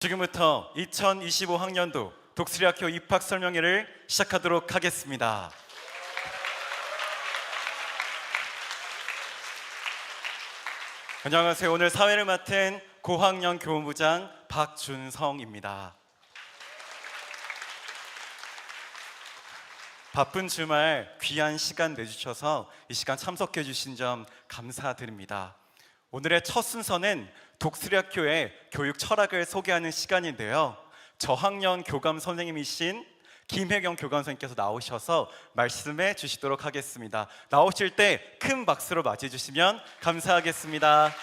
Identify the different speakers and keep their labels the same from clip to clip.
Speaker 1: 지금부터 2025학년도 독수리학교 입학 설명회를 시작하도록 하겠습니다. 안녕하세요. 오늘 사회를 맡은 고학년 교무부장 박준성입니다. 바쁜 주말 귀한 시간 내주셔서 이 시간 참석해 주신 점 감사드립니다. 오늘의 첫 순서는 독수리학교의 교육 철학을 소개하는 시간인데요. 저학년 교감 선생님이신 김혜경 교감 선생님께서 나오셔서 말씀해 주시도록 하겠습니다. 나오실 때 큰 박수로 맞이해 주시면 감사하겠습니다.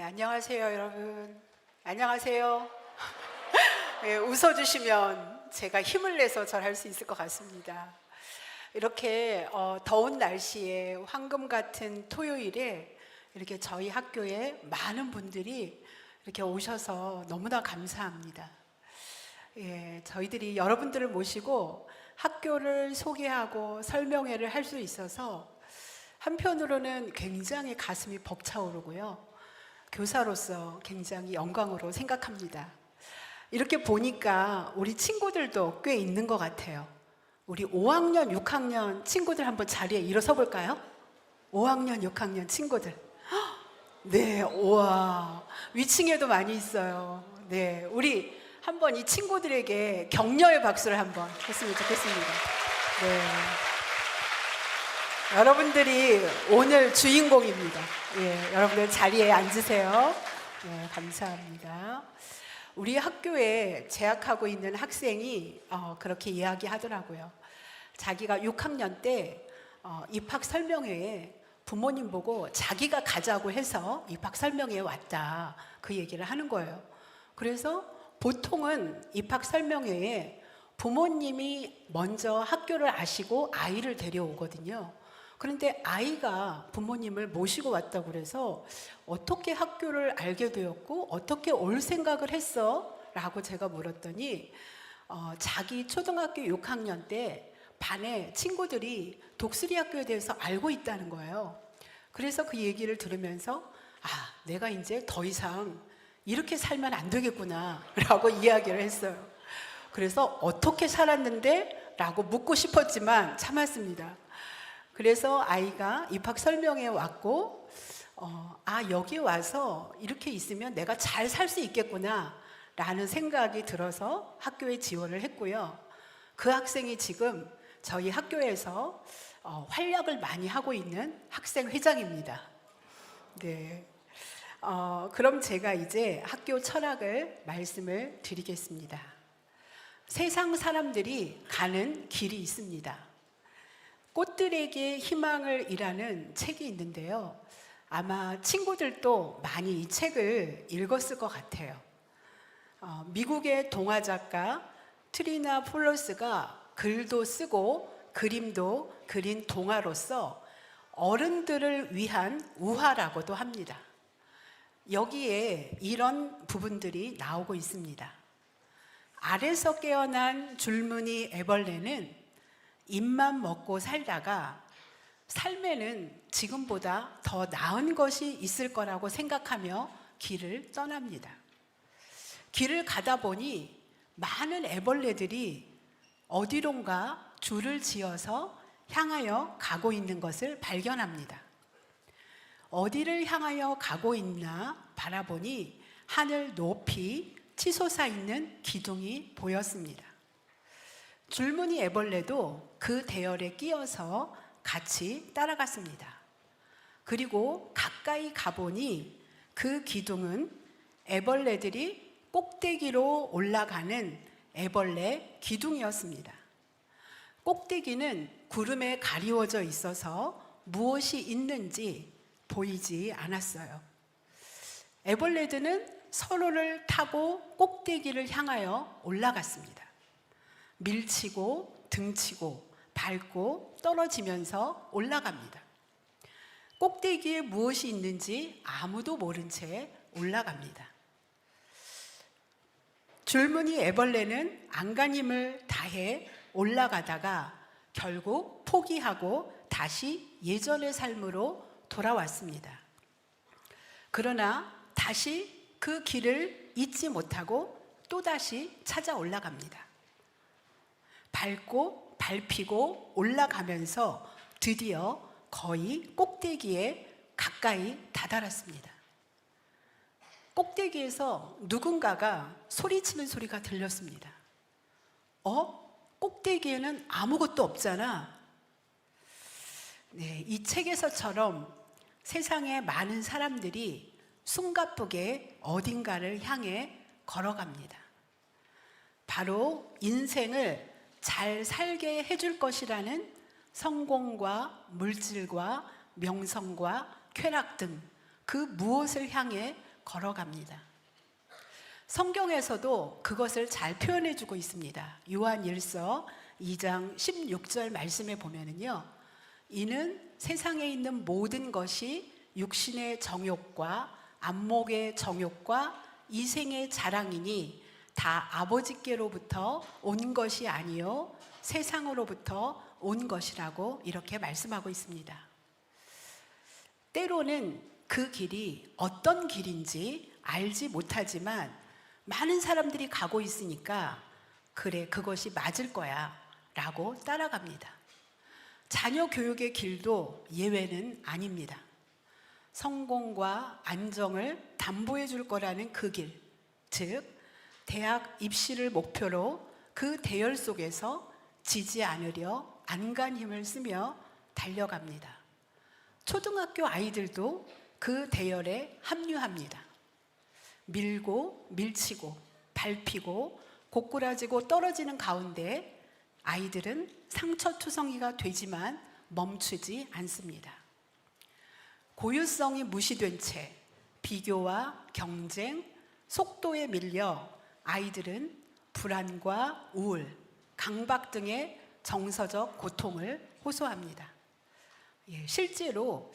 Speaker 2: 안녕하세요, 여러분. 안녕하세요. 웃어주시면 제가 힘을 내서 절할 수 있을 것 같습니다. 이렇게 더운 날씨에 황금 같은 토요일에 이렇게 저희 학교에 많은 분들이 이렇게 오셔서 너무나 감사합니다. 저희들이 여러분들을 모시고 학교를 소개하고 설명회를 할 수 있어서 한편으로는 굉장히 가슴이 벅차오르고요. 교사로서 굉장히 영광으로 생각합니다. 이렇게 보니까 우리 친구들도 꽤 있는 것 같아요. 우리 5학년, 6학년 친구들 한번 자리에 일어서 볼까요? 5학년, 6학년 친구들. 네, 우와. 위층에도 많이 있어요. 네, 우리 한번 이 친구들에게 격려의 박수를 한번 했으면 좋겠습니다. 네. 여러분들이 오늘 주인공입니다. 여러분들 자리에 앉으세요. 감사합니다. 우리 학교에 재학하고 있는 학생이 그렇게 이야기하더라고요. 자기가 6학년 때 입학 설명회에 부모님 보고 자기가 가자고 해서 입학 설명회에 왔다, 그 얘기를 하는 거예요. 그래서 보통은 입학 설명회에 부모님이 먼저 학교를 아시고 아이를 데려오거든요. 그런데 아이가 부모님을 모시고 왔다고 그래서 어떻게 학교를 알게 되었고 어떻게 올 생각을 했어? 라고 제가 물었더니 자기 초등학교 6학년 때 반에 친구들이 독수리학교에 대해서 알고 있다는 거예요. 그래서 그 얘기를 들으면서 내가 이제 더 이상 이렇게 살면 안 되겠구나 라고 이야기를 했어요. 그래서 어떻게 살았는데? 라고 묻고 싶었지만 참았습니다. 그래서 아이가 입학 설명회에 왔고 여기 와서 이렇게 있으면 내가 잘 살 수 있겠구나 라는 생각이 들어서 학교에 지원을 했고요. 그 학생이 지금 저희 학교에서 활약을 많이 하고 있는 학생회장입니다. 네. 그럼 제가 이제 학교 철학을 말씀을 드리겠습니다. 세상 사람들이 가는 길이 있습니다. 꽃들에게 희망을 이라는 책이 있는데요. 아마 친구들도 많이 이 책을 읽었을 것 같아요. 미국의 동화 작가 트리나 폴러스가 글도 쓰고 그림도 그린 동화로서 어른들을 위한 우화라고도 합니다. 여기에 이런 부분들이 나오고 있습니다. 알에서 깨어난 줄무늬 애벌레는 입만 먹고 살다가 삶에는 지금보다 더 나은 것이 있을 거라고 생각하며 길을 떠납니다. 길을 가다 보니 많은 애벌레들이 어디론가 줄을 지어서 향하여 가고 있는 것을 발견합니다. 어디를 향하여 가고 있나 바라보니 하늘 높이 치솟아 있는 기둥이 보였습니다. 줄무늬 애벌레도 그 대열에 끼어서 같이 따라갔습니다. 그리고 가까이 가보니 그 기둥은 애벌레들이 꼭대기로 올라가는 애벌레 기둥이었습니다. 꼭대기는 구름에 가리워져 있어서 무엇이 있는지 보이지 않았어요. 애벌레들은 서로를 타고 꼭대기를 향하여 올라갔습니다. 밀치고 등치고 밟고 떨어지면서 올라갑니다. 꼭대기에 무엇이 있는지 아무도 모른 채 올라갑니다. 줄무늬 애벌레는 안간힘을 다해 올라가다가 결국 포기하고 다시 예전의 삶으로 돌아왔습니다. 그러나 다시 그 길을 잊지 못하고 또다시 찾아 올라갑니다. 밟고 밟히고 올라가면서 드디어 거의 꼭대기에 가까이 다다랐습니다. 꼭대기에서 누군가가 소리치는 소리가 들렸습니다. 꼭대기에는 아무것도 없잖아. 네, 이 책에서처럼 세상에 많은 사람들이 숨가쁘게 어딘가를 향해 걸어갑니다. 바로 인생을 잘 살게 해줄 것이라는 성공과 물질과 명성과 쾌락 등 그 무엇을 향해 걸어갑니다. 성경에서도 그것을 잘 표현해 주고 있습니다. 요한 1서 2장 16절 말씀에 보면은요, 이는 세상에 있는 모든 것이 육신의 정욕과 안목의 정욕과 이생의 자랑이니 다 아버지께로부터 온 것이 아니요 세상으로부터 온 것이라고 이렇게 말씀하고 있습니다. 때로는 그 길이 어떤 길인지 알지 못하지만 많은 사람들이 가고 있으니까 그래, 그것이 맞을 거야 라고 따라갑니다. 자녀 교육의 길도 예외는 아닙니다. 성공과 안정을 담보해 줄 거라는 그 길, 즉 대학 입시를 목표로 그 대열 속에서 지지 않으려 안간힘을 쓰며 달려갑니다. 초등학교 아이들도 그 대열에 합류합니다. 밀고 밀치고 밟히고 고꾸라지고 떨어지는 가운데 아이들은 상처투성이가 되지만 멈추지 않습니다. 고유성이 무시된 채 비교와 경쟁, 속도에 밀려 아이들은 불안과 우울, 강박 등의 정서적 고통을 호소합니다. 실제로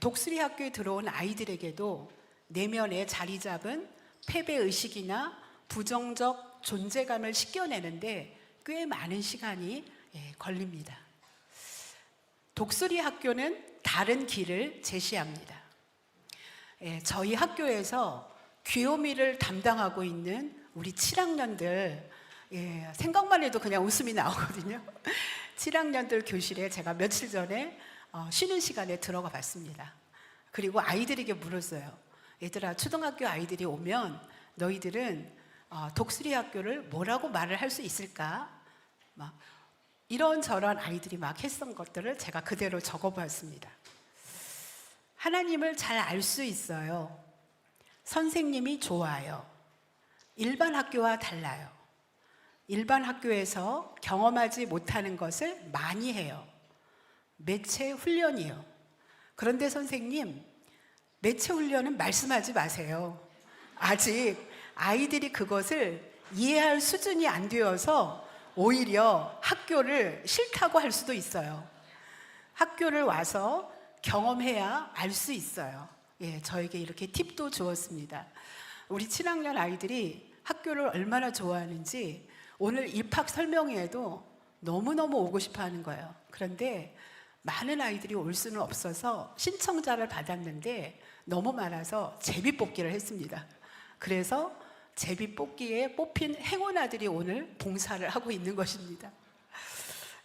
Speaker 2: 독수리 학교에 들어온 아이들에게도 내면에 자리 잡은 패배의식이나 부정적 존재감을 씻겨내는데 꽤 많은 시간이 걸립니다. 독수리 학교는 다른 길을 제시합니다. 저희 학교에서 귀요미를 담당하고 있는 우리 7학년들, 생각만 해도 그냥 웃음이 나오거든요. 7학년들 교실에 제가 며칠 전에 쉬는 시간에 들어가 봤습니다. 그리고 아이들에게 물었어요. 얘들아, 초등학교 아이들이 오면 너희들은 독수리 학교를 뭐라고 말을 할 수 있을까? 막 이런저런 아이들이 막 했던 것들을 제가 그대로 적어봤습니다. 하나님을 잘 알 수 있어요. 선생님이 좋아요. 일반 학교와 달라요. 일반 학교에서 경험하지 못하는 것을 많이 해요. 매체 훈련이요. 그런데 선생님, 매체 훈련은 말씀하지 마세요. 아직 아이들이 그것을 이해할 수준이 안 되어서 오히려 학교를 싫다고 할 수도 있어요. 학교를 와서 경험해야 알 수 있어요. 저에게 이렇게 팁도 주었습니다. 우리 7학년 아이들이 학교를 얼마나 좋아하는지 오늘 입학 설명회에도 너무너무 오고 싶어 하는 거예요. 그런데 많은 아이들이 올 수는 없어서 신청자를 받았는데 너무 많아서 제비뽑기를 했습니다. 그래서 제비뽑기에 뽑힌 행운아들이 오늘 봉사를 하고 있는 것입니다.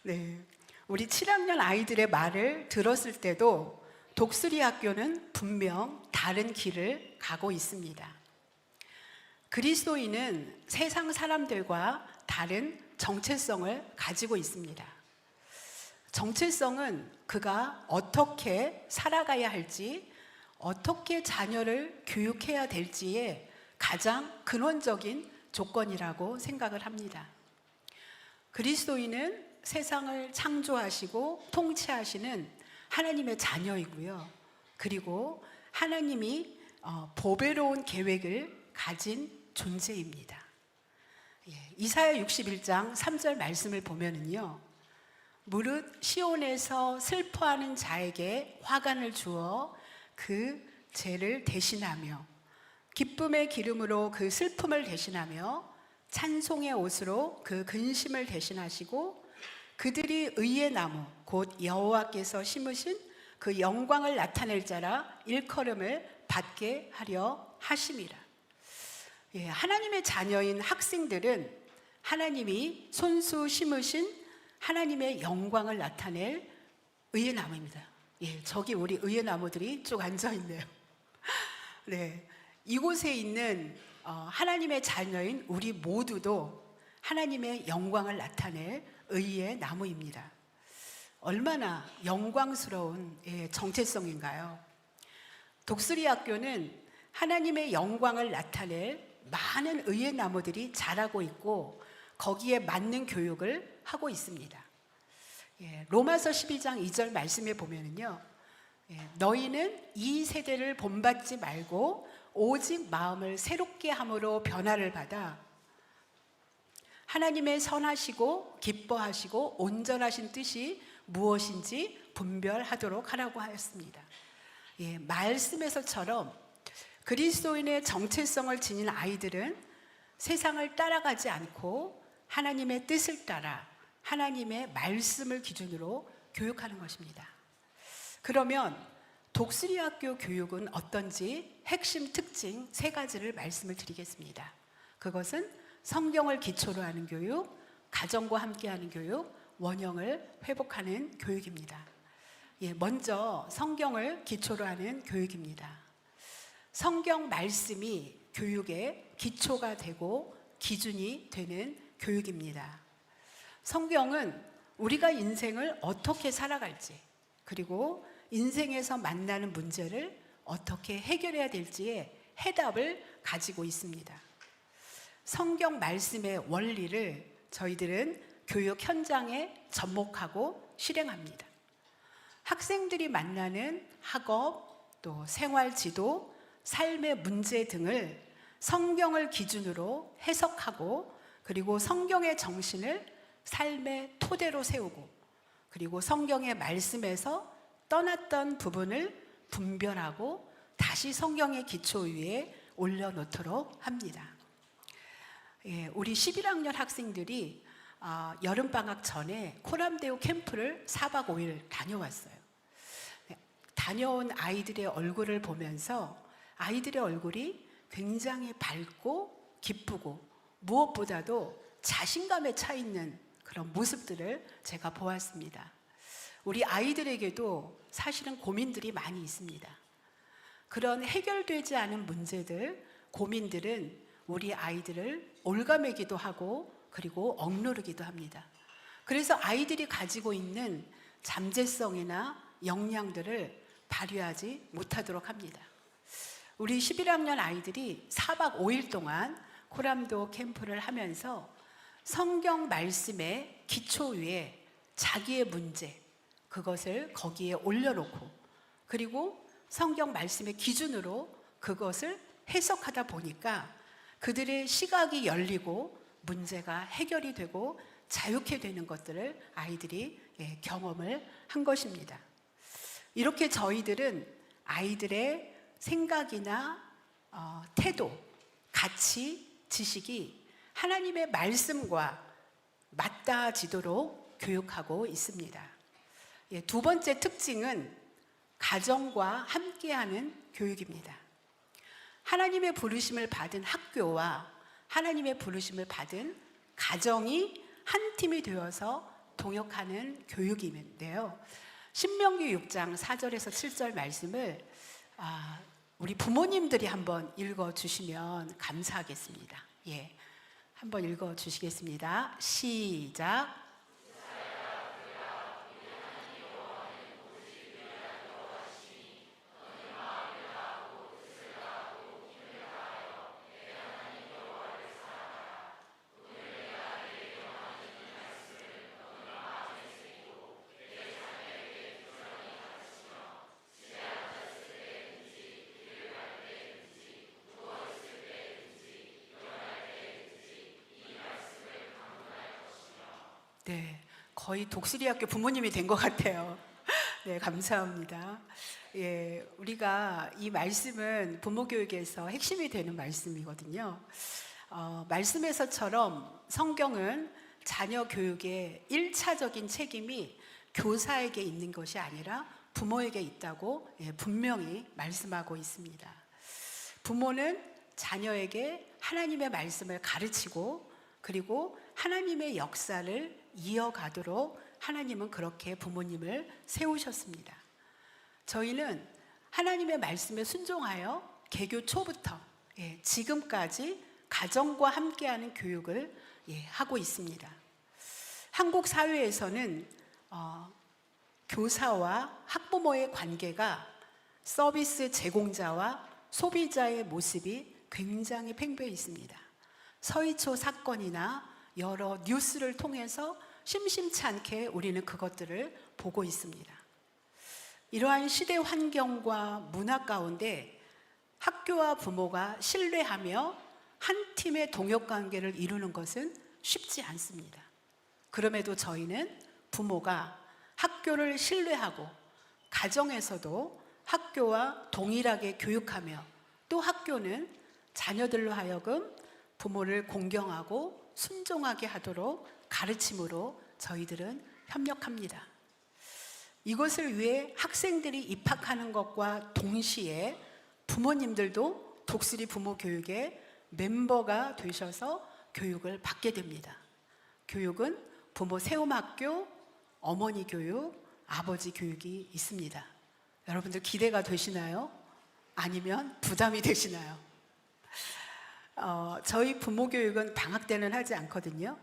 Speaker 2: 네, 우리 7학년 아이들의 말을 들었을 때도 독수리 학교는 분명 다른 길을 가고 있습니다. 그리스도인은 세상 사람들과 다른 정체성을 가지고 있습니다. 정체성은 그가 어떻게 살아가야 할지, 어떻게 자녀를 교육해야 될지에 가장 근원적인 조건이라고 생각을 합니다. 그리스도인은 세상을 창조하시고 통치하시는 하나님의 자녀이고요. 그리고 하나님이 보배로운 계획을 가진 존재입니다. 이사야 61장 3절 말씀을 보면은요, 무릇 시온에서 슬퍼하는 자에게 화관을 주어 그 죄를 대신하며 기쁨의 기름으로 그 슬픔을 대신하며 찬송의 옷으로 그 근심을 대신하시고 그들이 의의 나무 곧 여호와께서 심으신 그 영광을 나타낼 자라 일컬음을 받게 하려 하심이라. 하나님의 자녀인 학생들은 하나님이 손수 심으신 하나님의 영광을 나타낼 의의 나무입니다. 저기 우리 의의 나무들이 쭉 앉아 있네요. 네, 이곳에 있는 하나님의 자녀인 우리 모두도 하나님의 영광을 나타낼 의의 나무입니다. 얼마나 영광스러운 정체성인가요? 독수리 학교는 하나님의 영광을 나타낼 많은 의의 나무들이 자라고 있고 거기에 맞는 교육을 하고 있습니다. 로마서 12장 2절 말씀에 보면은요, 너희는 이 세대를 본받지 말고 오직 마음을 새롭게 함으로 변화를 받아 하나님의 선하시고 기뻐하시고 온전하신 뜻이 무엇인지 분별하도록 하라고 하였습니다. 말씀에서처럼 그리스도인의 정체성을 지닌 아이들은 세상을 따라가지 않고 하나님의 뜻을 따라 하나님의 말씀을 기준으로 교육하는 것입니다. 그러면 독수리 학교 교육은 어떤지 핵심 특징 3가지를 말씀을 드리겠습니다. 그것은 성경을 기초로 하는 교육, 가정과 함께하는 교육, 원형을 회복하는 교육입니다. 먼저 성경을 기초로 하는 교육입니다. 성경 말씀이 교육의 기초가 되고 기준이 되는 교육입니다. 성경은 우리가 인생을 어떻게 살아갈지, 그리고 인생에서 만나는 문제를 어떻게 해결해야 될지의 해답을 가지고 있습니다. 성경 말씀의 원리를 저희들은 교육 현장에 접목하고 실행합니다. 학생들이 만나는 학업, 또 생활 지도, 삶의 문제 등을 성경을 기준으로 해석하고 그리고 성경의 정신을 삶의 토대로 세우고 그리고 성경의 말씀에서 떠났던 부분을 분별하고 다시 성경의 기초 위에 올려놓도록 합니다. 우리 11학년 학생들이 여름방학 전에 코람데오 캠프를 4박 5일 다녀왔어요. 다녀온 아이들의 얼굴을 보면서 아이들의 얼굴이 굉장히 밝고 기쁘고 무엇보다도 자신감에 차 있는 그런 모습들을 제가 보았습니다. 우리 아이들에게도 사실은 고민들이 많이 있습니다. 그런 해결되지 않은 문제들, 고민들은 우리 아이들을 올가매기도 하고 그리고 억누르기도 합니다. 그래서 아이들이 가지고 있는 잠재성이나 역량들을 발휘하지 못하도록 합니다. 우리 11학년 아이들이 4박 5일 동안 코람도 캠프를 하면서 성경 말씀의 기초 위에 자기의 문제, 그것을 거기에 올려놓고 그리고 성경 말씀의 기준으로 그것을 해석하다 보니까 그들의 시각이 열리고 문제가 해결이 되고 자유케 되는 것들을 아이들이 경험을 한 것입니다. 이렇게 저희들은 아이들의 생각이나 태도, 가치, 지식이 하나님의 말씀과 맞닿아지도록 교육하고 있습니다. 2번째 특징은 가정과 함께하는 교육입니다. 하나님의 부르심을 받은 학교와 하나님의 부르심을 받은 가정이 한 팀이 되어서 동역하는 교육인데요. 신명기 6장 4절에서 7절 말씀을 우리 부모님들이 한번 읽어주시면 감사하겠습니다. 한번 읽어주시겠습니다. 시작. 거의 독수리학교 부모님이 된 것 같아요. 네, 감사합니다. 예, 우리가 이 말씀은 부모 교육에서 핵심이 되는 말씀이거든요. 말씀에서처럼 성경은 자녀 교육의 1차적인 책임이 교사에게 있는 것이 아니라 부모에게 있다고 분명히 말씀하고 있습니다. 부모는 자녀에게 하나님의 말씀을 가르치고 그리고 하나님의 역사를 이어가도록 하나님은 그렇게 부모님을 세우셨습니다. 저희는 하나님의 말씀에 순종하여 개교 초부터 지금까지 가정과 함께하는 교육을 하고 있습니다. 한국 사회에서는 교사와 학부모의 관계가 서비스 제공자와 소비자의 모습이 굉장히 팽배해 있습니다. 서희초 사건이나 여러 뉴스를 통해서 심심치 않게 우리는 그것들을 보고 있습니다. 이러한 시대 환경과 문화 가운데 학교와 부모가 신뢰하며 한 팀의 동역 관계를 이루는 것은 쉽지 않습니다. 그럼에도 저희는 부모가 학교를 신뢰하고 가정에서도 학교와 동일하게 교육하며 또 학교는 자녀들로 하여금 부모를 공경하고 순종하게 하도록 가르침으로 저희들은 협력합니다. 이것을 위해 학생들이 입학하는 것과 동시에 부모님들도 독수리 부모 교육의 멤버가 되셔서 교육을 받게 됩니다. 교육은 부모 세움학교, 어머니 교육, 아버지 교육이 있습니다. 여러분들 기대가 되시나요? 아니면 부담이 되시나요? 저희 부모 교육은 방학 때는 하지 않거든요.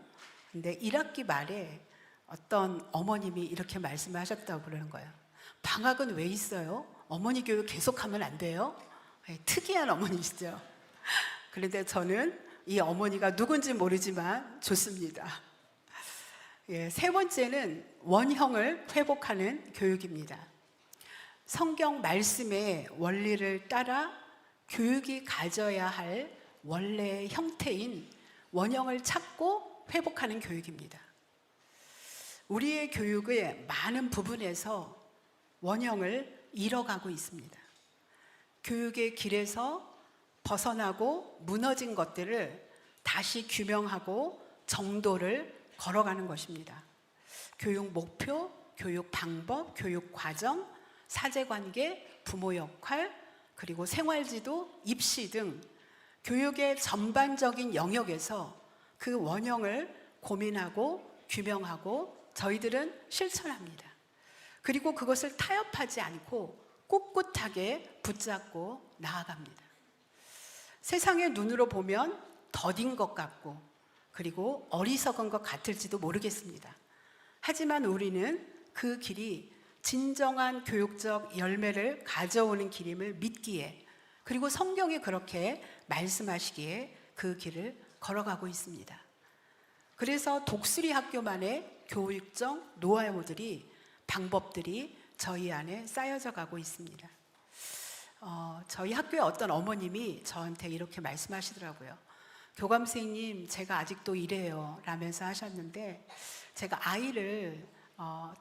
Speaker 2: 근데 1학기 말에 어떤 어머님이 이렇게 말씀을 하셨다고 그러는 거예요. 방학은 왜 있어요? 어머니 교육 계속하면 안 돼요? 특이한 어머니시죠. 그런데 저는 이 어머니가 누군지 모르지만 좋습니다. 세 번째는 원형을 회복하는 교육입니다. 성경 말씀의 원리를 따라 교육이 가져야 할 원래의 형태인 원형을 찾고 회복하는 교육입니다. 우리의 교육의 많은 부분에서 원형을 잃어가고 있습니다. 교육의 길에서 벗어나고 무너진 것들을 다시 규명하고 정도를 걸어가는 것입니다. 교육 목표, 교육 방법, 교육 과정, 사제관계, 부모 역할, 그리고 생활지도, 입시 등 교육의 전반적인 영역에서 그 원형을 고민하고 규명하고 저희들은 실천합니다. 그리고 그것을 타협하지 않고 꿋꿋하게 붙잡고 나아갑니다. 세상의 눈으로 보면 더딘 것 같고 그리고 어리석은 것 같을지도 모르겠습니다. 하지만 우리는 그 길이 진정한 교육적 열매를 가져오는 길임을 믿기에 그리고 성경이 그렇게 말씀하시기에 그 길을 걸어가고 있습니다. 그래서 독수리 학교만의 교육적 노하우들이 방법들이 저희 안에 쌓여져 가고 있습니다. 저희 학교에 어떤 어머님이 저한테 이렇게 말씀하시더라고요. 교감 선생님, 제가 아직도 이래요 라면서 하셨는데 제가 아이를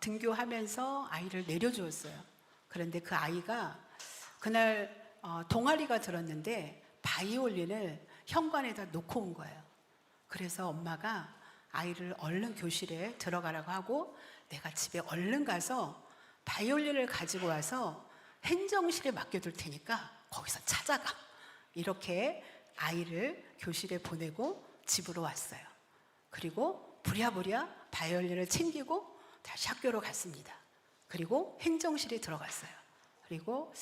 Speaker 2: 등교하면서 아이를 내려주었어요. 그런데 그 아이가 그날 동아리가 들었는데 바이올린을 현관에다 놓고 온 거예요. 그래서 엄마가 아이를 얼른 교실에 들어가라고 하고 내가 집에 얼른 가서 바이올린을 가지고 와서 행정실에 맡겨둘 테니까 거기서 찾아가. 이렇게 아이를 교실에 보내고 집으로 왔어요. 그리고 부랴부랴 바이올린을 챙기고 다시 학교로 갔습니다. 그리고 행정실에 들어갔어요. 그리고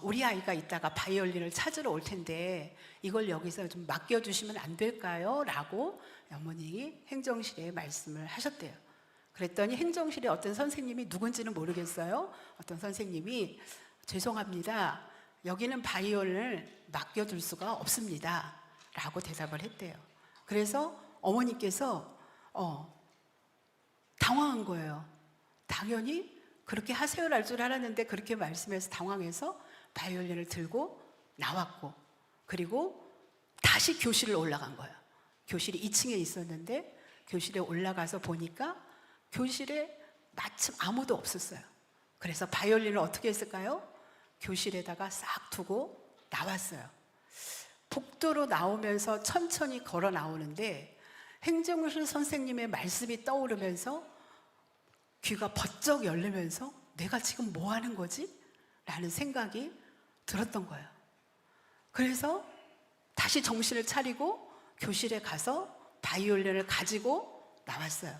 Speaker 2: 우리 아이가 이따가 바이올린을 찾으러 올 텐데 이걸 여기서 좀 맡겨주시면 안 될까요? 라고 어머니 행정실에 말씀을 하셨대요. 그랬더니 행정실에 어떤 선생님이 누군지는 모르겠어요. 어떤 선생님이 죄송합니다. 여기는 바이올린을 맡겨둘 수가 없습니다. 라고 대답을 했대요. 그래서 어머니께서 당황한 거예요. 당연히 그렇게 하세요를 할 줄 알았는데 그렇게 말씀해서 당황해서 바이올린을 들고 나왔고 그리고 다시 교실을 올라간 거예요. 교실이 2층에 있었는데 교실에 올라가서 보니까 교실에 마침 아무도 없었어요. 그래서 바이올린을 어떻게 했을까요? 교실에다가 싹 두고 나왔어요. 복도로 나오면서 천천히 걸어 나오는데 행정실 선생님의 말씀이 떠오르면서 귀가 번쩍 열리면서 내가 지금 뭐 하는 거지? 라는 생각이 들었던 거예요. 그래서 다시 정신을 차리고 교실에 가서 바이올린을 가지고 나왔어요.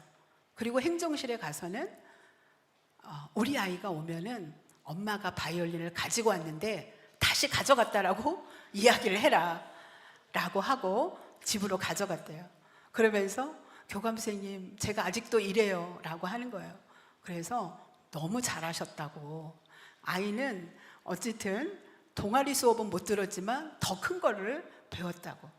Speaker 2: 그리고 행정실에 가서는 우리 아이가 오면은 엄마가 바이올린을 가지고 왔는데 다시 가져갔다라고 이야기를 해라 라고 하고 집으로 가져갔대요. 그러면서 교감 선생님 제가 아직도 이래요 라고 하는 거예요. 그래서 너무 잘하셨다고, 아이는 어쨌든 동아리 수업은 못 들었지만 더 큰 거를 배웠다고.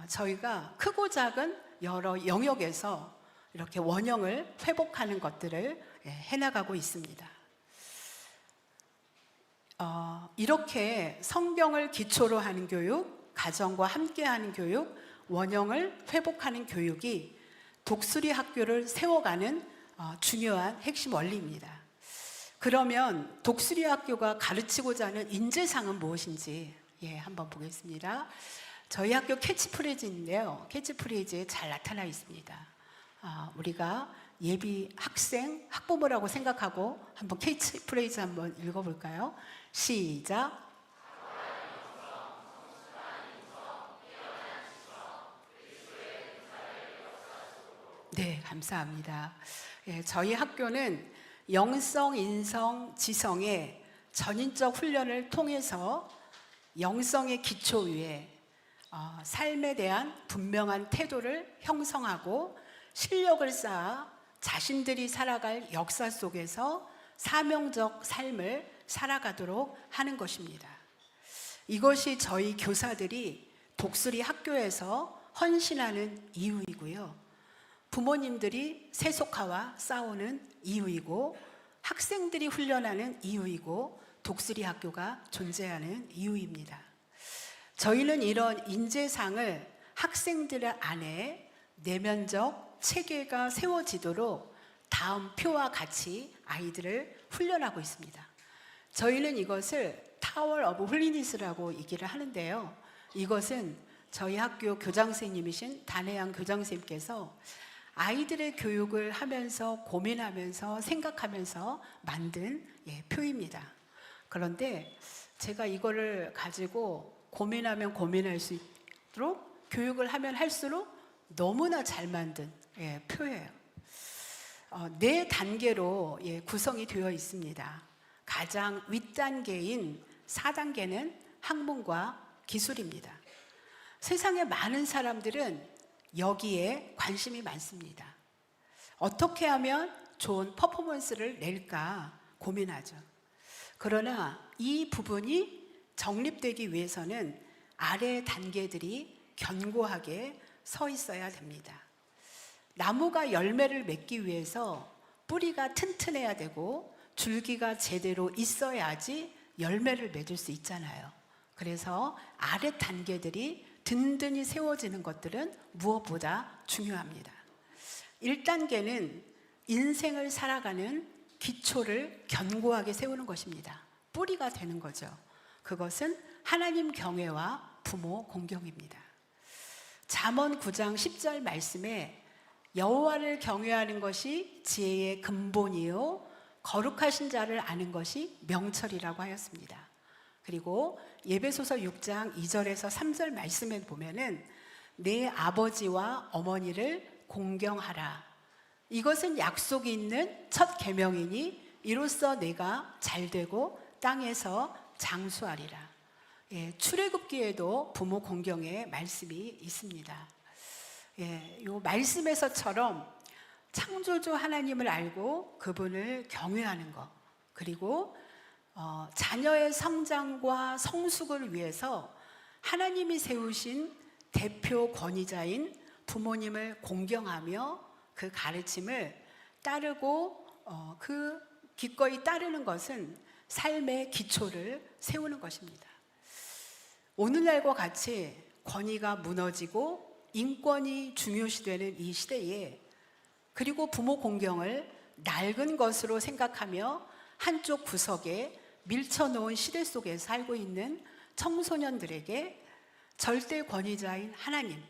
Speaker 2: 저희가 크고 작은 여러 영역에서 이렇게 원형을 회복하는 것들을 해나가고 있습니다. 이렇게 성경을 기초로 하는 교육, 가정과 함께하는 교육, 원형을 회복하는 교육이 독수리 학교를 세워가는 중요한 핵심 원리입니다. 그러면 독수리 학교가 가르치고자 하는 인재상은 무엇인지 한번 보겠습니다. 저희 학교 캐치프레이즈인데요. 캐치프레이즈에 잘 나타나 있습니다. 우리가 예비 학생, 학부모라고 생각하고 한번 캐치프레이즈 한번 읽어볼까요? 시작. 네, 감사합니다. 저희 학교는 영성, 인성, 지성의 전인적 훈련을 통해서 영성의 기초 위에 삶에 대한 분명한 태도를 형성하고 실력을 쌓아 자신들이 살아갈 역사 속에서 사명적 삶을 살아가도록 하는 것입니다. 이것이 저희 교사들이 독수리 학교에서 헌신하는 이유이고요. 부모님들이 세속화와 싸우는 이유이고, 학생들이 훈련하는 이유이고, 독수리 학교가 존재하는 이유입니다. 저희는 이런 인재상을 학생들 안에 내면적 체계가 세워지도록 다음 표와 같이 아이들을 훈련하고 있습니다. 저희는 이것을 타워 오브 홀리니스라고 얘기를 하는데요. 이것은 저희 학교 교장선생님이신 단혜양 교장선생님께서 아이들의 교육을 하면서 고민하면서 생각하면서 만든 표입니다. 그런데 제가 이거를 가지고 고민하면 고민할 수 있도록 교육을 하면 할수록 너무나 잘 만든 표예요. 네 단계로 구성이 되어 있습니다. 가장 윗단계인 4단계는 학문과 기술입니다. 세상에 많은 사람들은 여기에 관심이 많습니다. 어떻게 하면 좋은 퍼포먼스를 낼까 고민하죠. 그러나 이 부분이 정립되기 위해서는 아래 단계들이 견고하게 서 있어야 됩니다. 나무가 열매를 맺기 위해서 뿌리가 튼튼해야 되고 줄기가 제대로 있어야지 열매를 맺을 수 있잖아요. 그래서 아래 단계들이 든든히 세워지는 것들은 무엇보다 중요합니다. 1단계는 인생을 살아가는 기초를 견고하게 세우는 것입니다. 뿌리가 되는 거죠. 그것은 하나님 경외와 부모 공경입니다. 잠언 9장 10절 말씀에 여호와를 경외하는 것이 지혜의 근본이요 거룩하신 자를 아는 것이 명철이라고 하였습니다. 그리고 예배소서 6장 2절에서 3절 말씀에 보면은 내 아버지와 어머니를 공경하라. 이것은 약속이 있는 첫 계명이니 이로써 내가 잘되고 땅에서 장수하리라. 출애굽기에도 부모 공경의 말씀이 있습니다. 이 말씀에서처럼 창조주 하나님을 알고 그분을 경외하는 것, 그리고 자녀의 성장과 성숙을 위해서 하나님이 세우신 대표 권위자인 부모님을 공경하며 그 가르침을 따르고 그 기꺼이 따르는 것은 삶의 기초를 세우는 것입니다. 오늘날과 같이 권위가 무너지고 인권이 중요시되는 이 시대에 그리고 부모 공경을 낡은 것으로 생각하며 한쪽 구석에 밀쳐놓은 시대 속에 살고 있는 청소년들에게 절대 권위자인 하나님,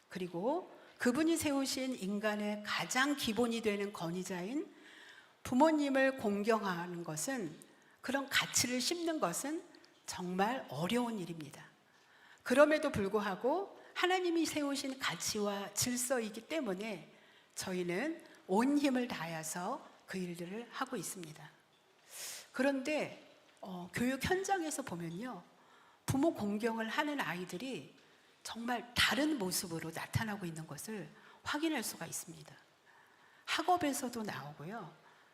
Speaker 2: 그리고 그분이 세우신 인간의 가장 기본이 되는 권위자인 부모님을 공경하는 것은, 그런 가치를 심는 것은 정말 어려운 일입니다. 그럼에도 불구하고 하나님이 세우신 가치와 질서이기 때문에 저희는 온 힘을 다해서 그 일들을 하고 있습니다. 그런데 교육 현장에서 보면요, 부모 공경을 하는 아이들이 정말 다른 모습으로 나타나고 있는 것을 확인할 수가 있습니다. 학업에서도 나오고요.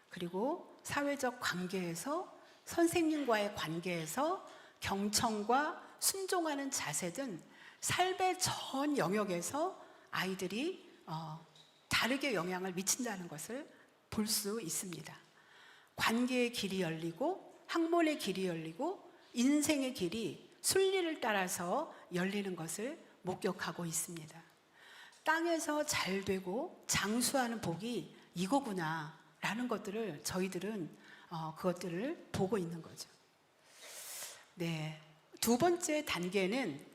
Speaker 2: 그리고 사회적 관계에서, 선생님과의 관계에서 경청과 순종하는 자세 등 삶의 전 영역에서 아이들이 다르게 영향을 미친다는 것을 볼 수 있습니다. 관계의 길이 열리고, 학문의 길이 열리고, 인생의 길이 순리를 따라서 열리는 것을 목격하고 있습니다. 땅에서 잘 되고 장수하는 복이 이거구나 라는 것들을 저희들은 그것들을 보고 있는 거죠. 네, 두 번째 단계는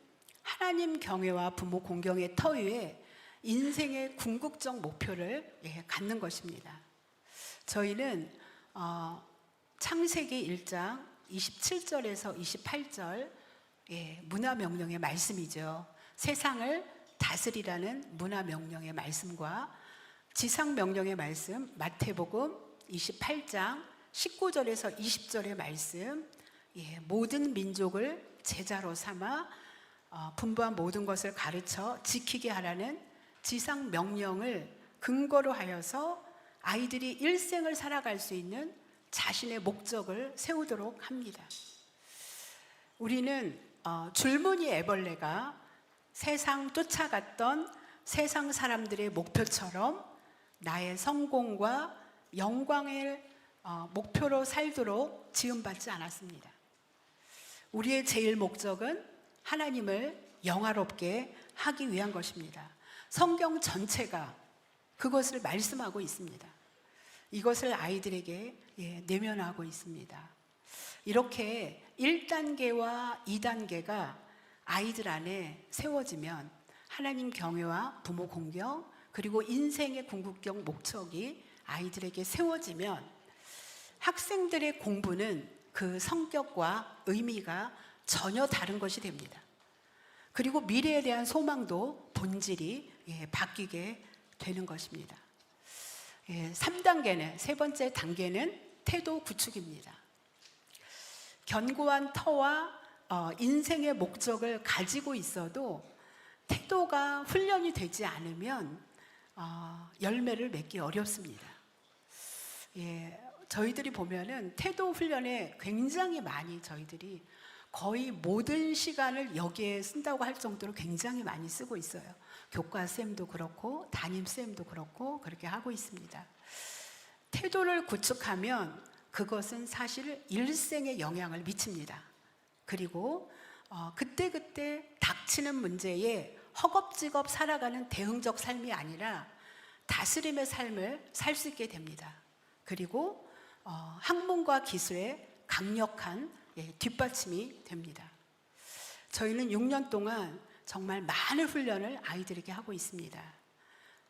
Speaker 2: 하나님 경외와 부모 공경의 터 위에 인생의 궁극적 목표를 갖는 것입니다. 저희는 창세기 1장 27절에서 28절 문화명령의 말씀이죠. 세상을 다스리라는 문화명령의 말씀과 지상명령의 말씀, 마태복음 28장 19절에서 20절의 말씀, 모든 민족을 제자로 삼아 분부한 모든 것을 가르쳐 지키게 하라는 지상명령을 근거로 하여서 아이들이 일생을 살아갈 수 있는 자신의 목적을 세우도록 합니다. 우리는 줄무늬 애벌레가 세상 쫓아갔던 세상 사람들의 목표처럼 나의 성공과 영광을 목표로 살도록 지음받지 않았습니다. 우리의 제일 목적은 하나님을 영화롭게 하기 위한 것입니다. 성경 전체가 그것을 말씀하고 있습니다. 이것을 아이들에게 내면하고 있습니다. 이렇게 1단계와 2단계가 아이들 안에 세워지면 하나님 경외와 부모 공경, 그리고 인생의 궁극적 목적이 아이들에게 세워지면 학생들의 공부는 그 성격과 의미가 전혀 다른 것이 됩니다. 그리고 미래에 대한 소망도 본질이 바뀌게 되는 것입니다. 3단계는, 세 번째 단계는 태도 구축입니다. 견고한 터와 인생의 목적을 가지고 있어도 태도가 훈련이 되지 않으면 열매를 맺기 어렵습니다. 저희들이 보면은 태도 훈련에 굉장히 많이 저희들이 거의 모든 시간을 여기에 쓴다고 할 정도로 굉장히 많이 쓰고 있어요. 교과쌤도 그렇고 담임쌤도 그렇고 그렇게 하고 있습니다. 태도를 구축하면 그것은 사실 일생에 영향을 미칩니다. 그리고 그때그때 닥치는 문제에 허겁지겁 살아가는 대응적 삶이 아니라 다스림의 삶을 살 수 있게 됩니다. 그리고 학문과 기술의 강력한 뒷받침이 됩니다. 저희는 6년 동안 정말 많은 훈련을 아이들에게 하고 있습니다.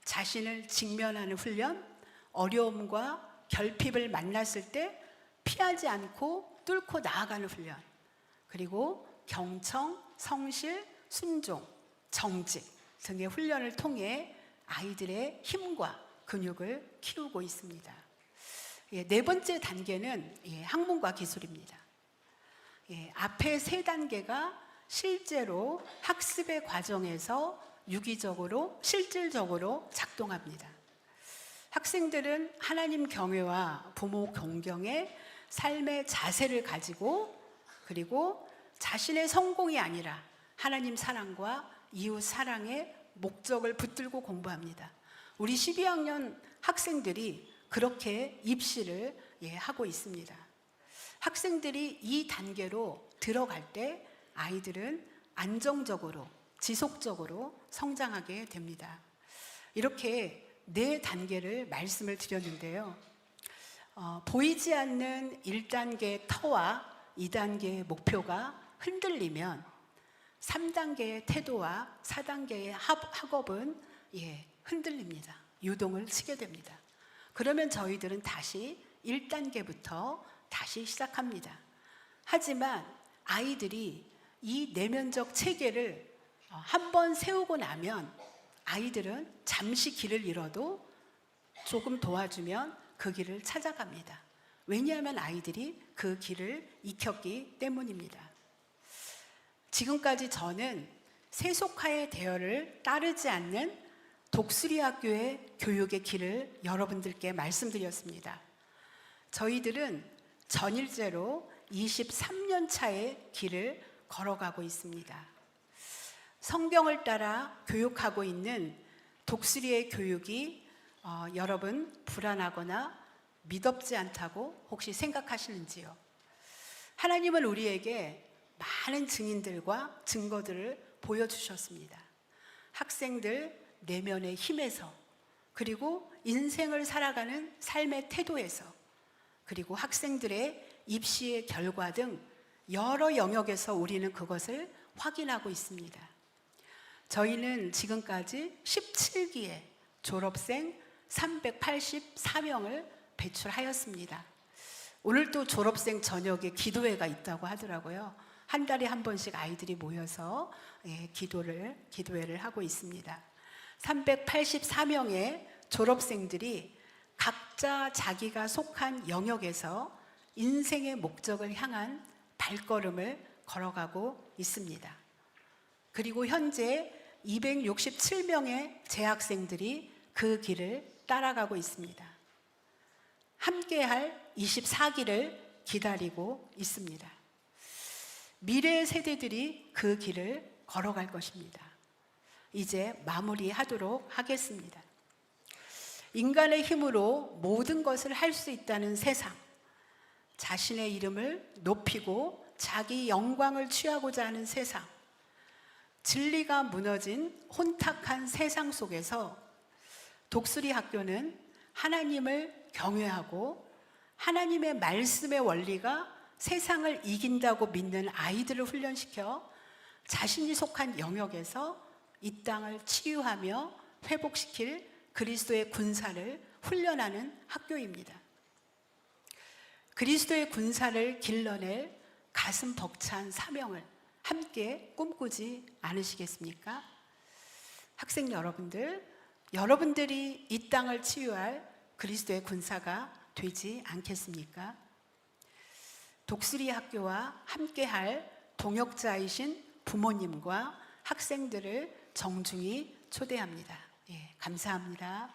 Speaker 2: 자신을 직면하는 훈련, 어려움과 결핍을 만났을 때 피하지 않고 뚫고 나아가는 훈련, 그리고 경청, 성실, 순종, 정직 등의 훈련을 통해 아이들의 힘과 근육을 키우고 있습니다. 네 번째 단계는 학문과 기술입니다. 앞에 세 단계가 실제로 학습의 과정에서 유기적으로, 실질적으로 작동합니다. 학생들은 하나님 경외와 부모 공경의 삶의 자세를 가지고, 그리고 자신의 성공이 아니라 하나님 사랑과 이웃 사랑의 목적을 붙들고 공부합니다. 우리 12학년 학생들이 그렇게 입시를 하고 있습니다. 학생들이 이 단계로 들어갈 때 아이들은 안정적으로, 지속적으로 성장하게 됩니다. 이렇게 네 단계를 말씀을 드렸는데요. 보이지 않는 1단계 터와 2단계의 목표가 흔들리면 3단계의 태도와 4단계의 학업은 흔들립니다. 유동을 치게 됩니다. 그러면 저희들은 다시 1단계부터 다시 시작합니다. 하지만 아이들이 이 내면적 체계를 한번 세우고 나면 아이들은 잠시 길을 잃어도 조금 도와주면 그 길을 찾아갑니다. 왜냐하면 아이들이 그 길을 익혔기 때문입니다. 지금까지 저는 세속화의 대열을 따르지 않는 독수리 학교의 교육의 길을 여러분들께 말씀드렸습니다. 저희들은 전일제로 23년 차의 길을 걸어가고 있습니다. 성경을 따라 교육하고 있는 독수리의 교육이 여러분 불안하거나 미덥지 않다고 혹시 생각하시는지요? 하나님은 우리에게 많은 증인들과 증거들을 보여주셨습니다. 학생들 내면의 힘에서, 그리고 인생을 살아가는 삶의 태도에서, 그리고 학생들의 입시의 결과 등 여러 영역에서 우리는 그것을 확인하고 있습니다. 저희는 지금까지 17기의 졸업생 384명을 배출하였습니다. 오늘 또 졸업생 저녁에 기도회가 있다고 하더라고요. 한 달에 한 번씩 아이들이 모여서 기도회를 하고 있습니다. 384명의 졸업생들이 각자 자기가 속한 영역에서 인생의 목적을 향한 발걸음을 걸어가고 있습니다. 그리고 현재 267명의 재학생들이 그 길을 따라가고 있습니다. 함께할 24기를 기다리고 있습니다. 미래의 세대들이 그 길을 걸어갈 것입니다. 이제 마무리하도록 하겠습니다. 인간의 힘으로 모든 것을 할 수 있다는 세상, 자신의 이름을 높이고 자기 영광을 취하고자 하는 세상, 진리가 무너진 혼탁한 세상 속에서 독수리 학교는 하나님을 경외하고 하나님의 말씀의 원리가 세상을 이긴다고 믿는 아이들을 훈련시켜 자신이 속한 영역에서 이 땅을 치유하며 회복시킬 그리스도의 군사를 훈련하는 학교입니다. 그리스도의 군사를 길러낼 가슴 벅찬 사명을 함께 꿈꾸지 않으시겠습니까? 학생 여러분들, 여러분들이 이 땅을 치유할 그리스도의 군사가 되지 않겠습니까? 독수리 학교와 함께할 동역자이신 부모님과 학생들을 정중히 초대합니다. 감사합니다.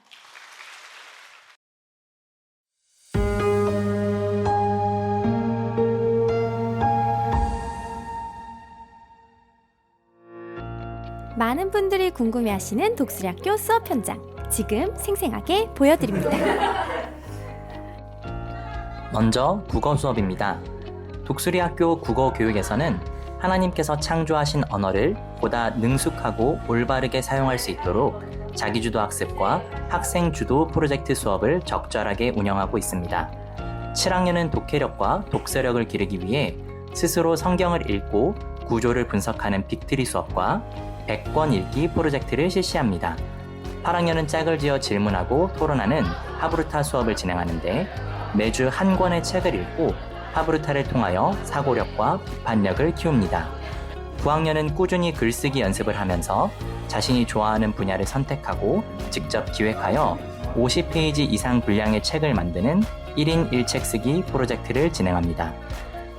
Speaker 3: 많은 분들이 궁금해하시는 독수리학교 수업 현장, 지금 생생하게 보여드립니다.
Speaker 4: 먼저 국어 수업입니다. 독수리학교 국어 교육에서는 하나님께서 창조하신 언어를 보다 능숙하고 올바르게 사용할 수 있도록 자기주도 학습과 학생주도 프로젝트 수업을 적절하게 운영하고 있습니다. 7학년은 독해력과 독서력을 기르기 위해 스스로 성경을 읽고 구조를 분석하는 빅트리 수업과 100권 읽기 프로젝트를 실시합니다. 8학년은 짝을 지어 질문하고 토론하는 하브루타 수업을 진행하는데 매주 한 권의 책을 읽고 하브루타를 통하여 사고력과 비판력을 키웁니다. 9학년은 꾸준히 글쓰기 연습을 하면서 자신이 좋아하는 분야를 선택하고 직접 기획하여 50페이지 이상 분량의 책을 만드는 1인 1책 쓰기 프로젝트를 진행합니다.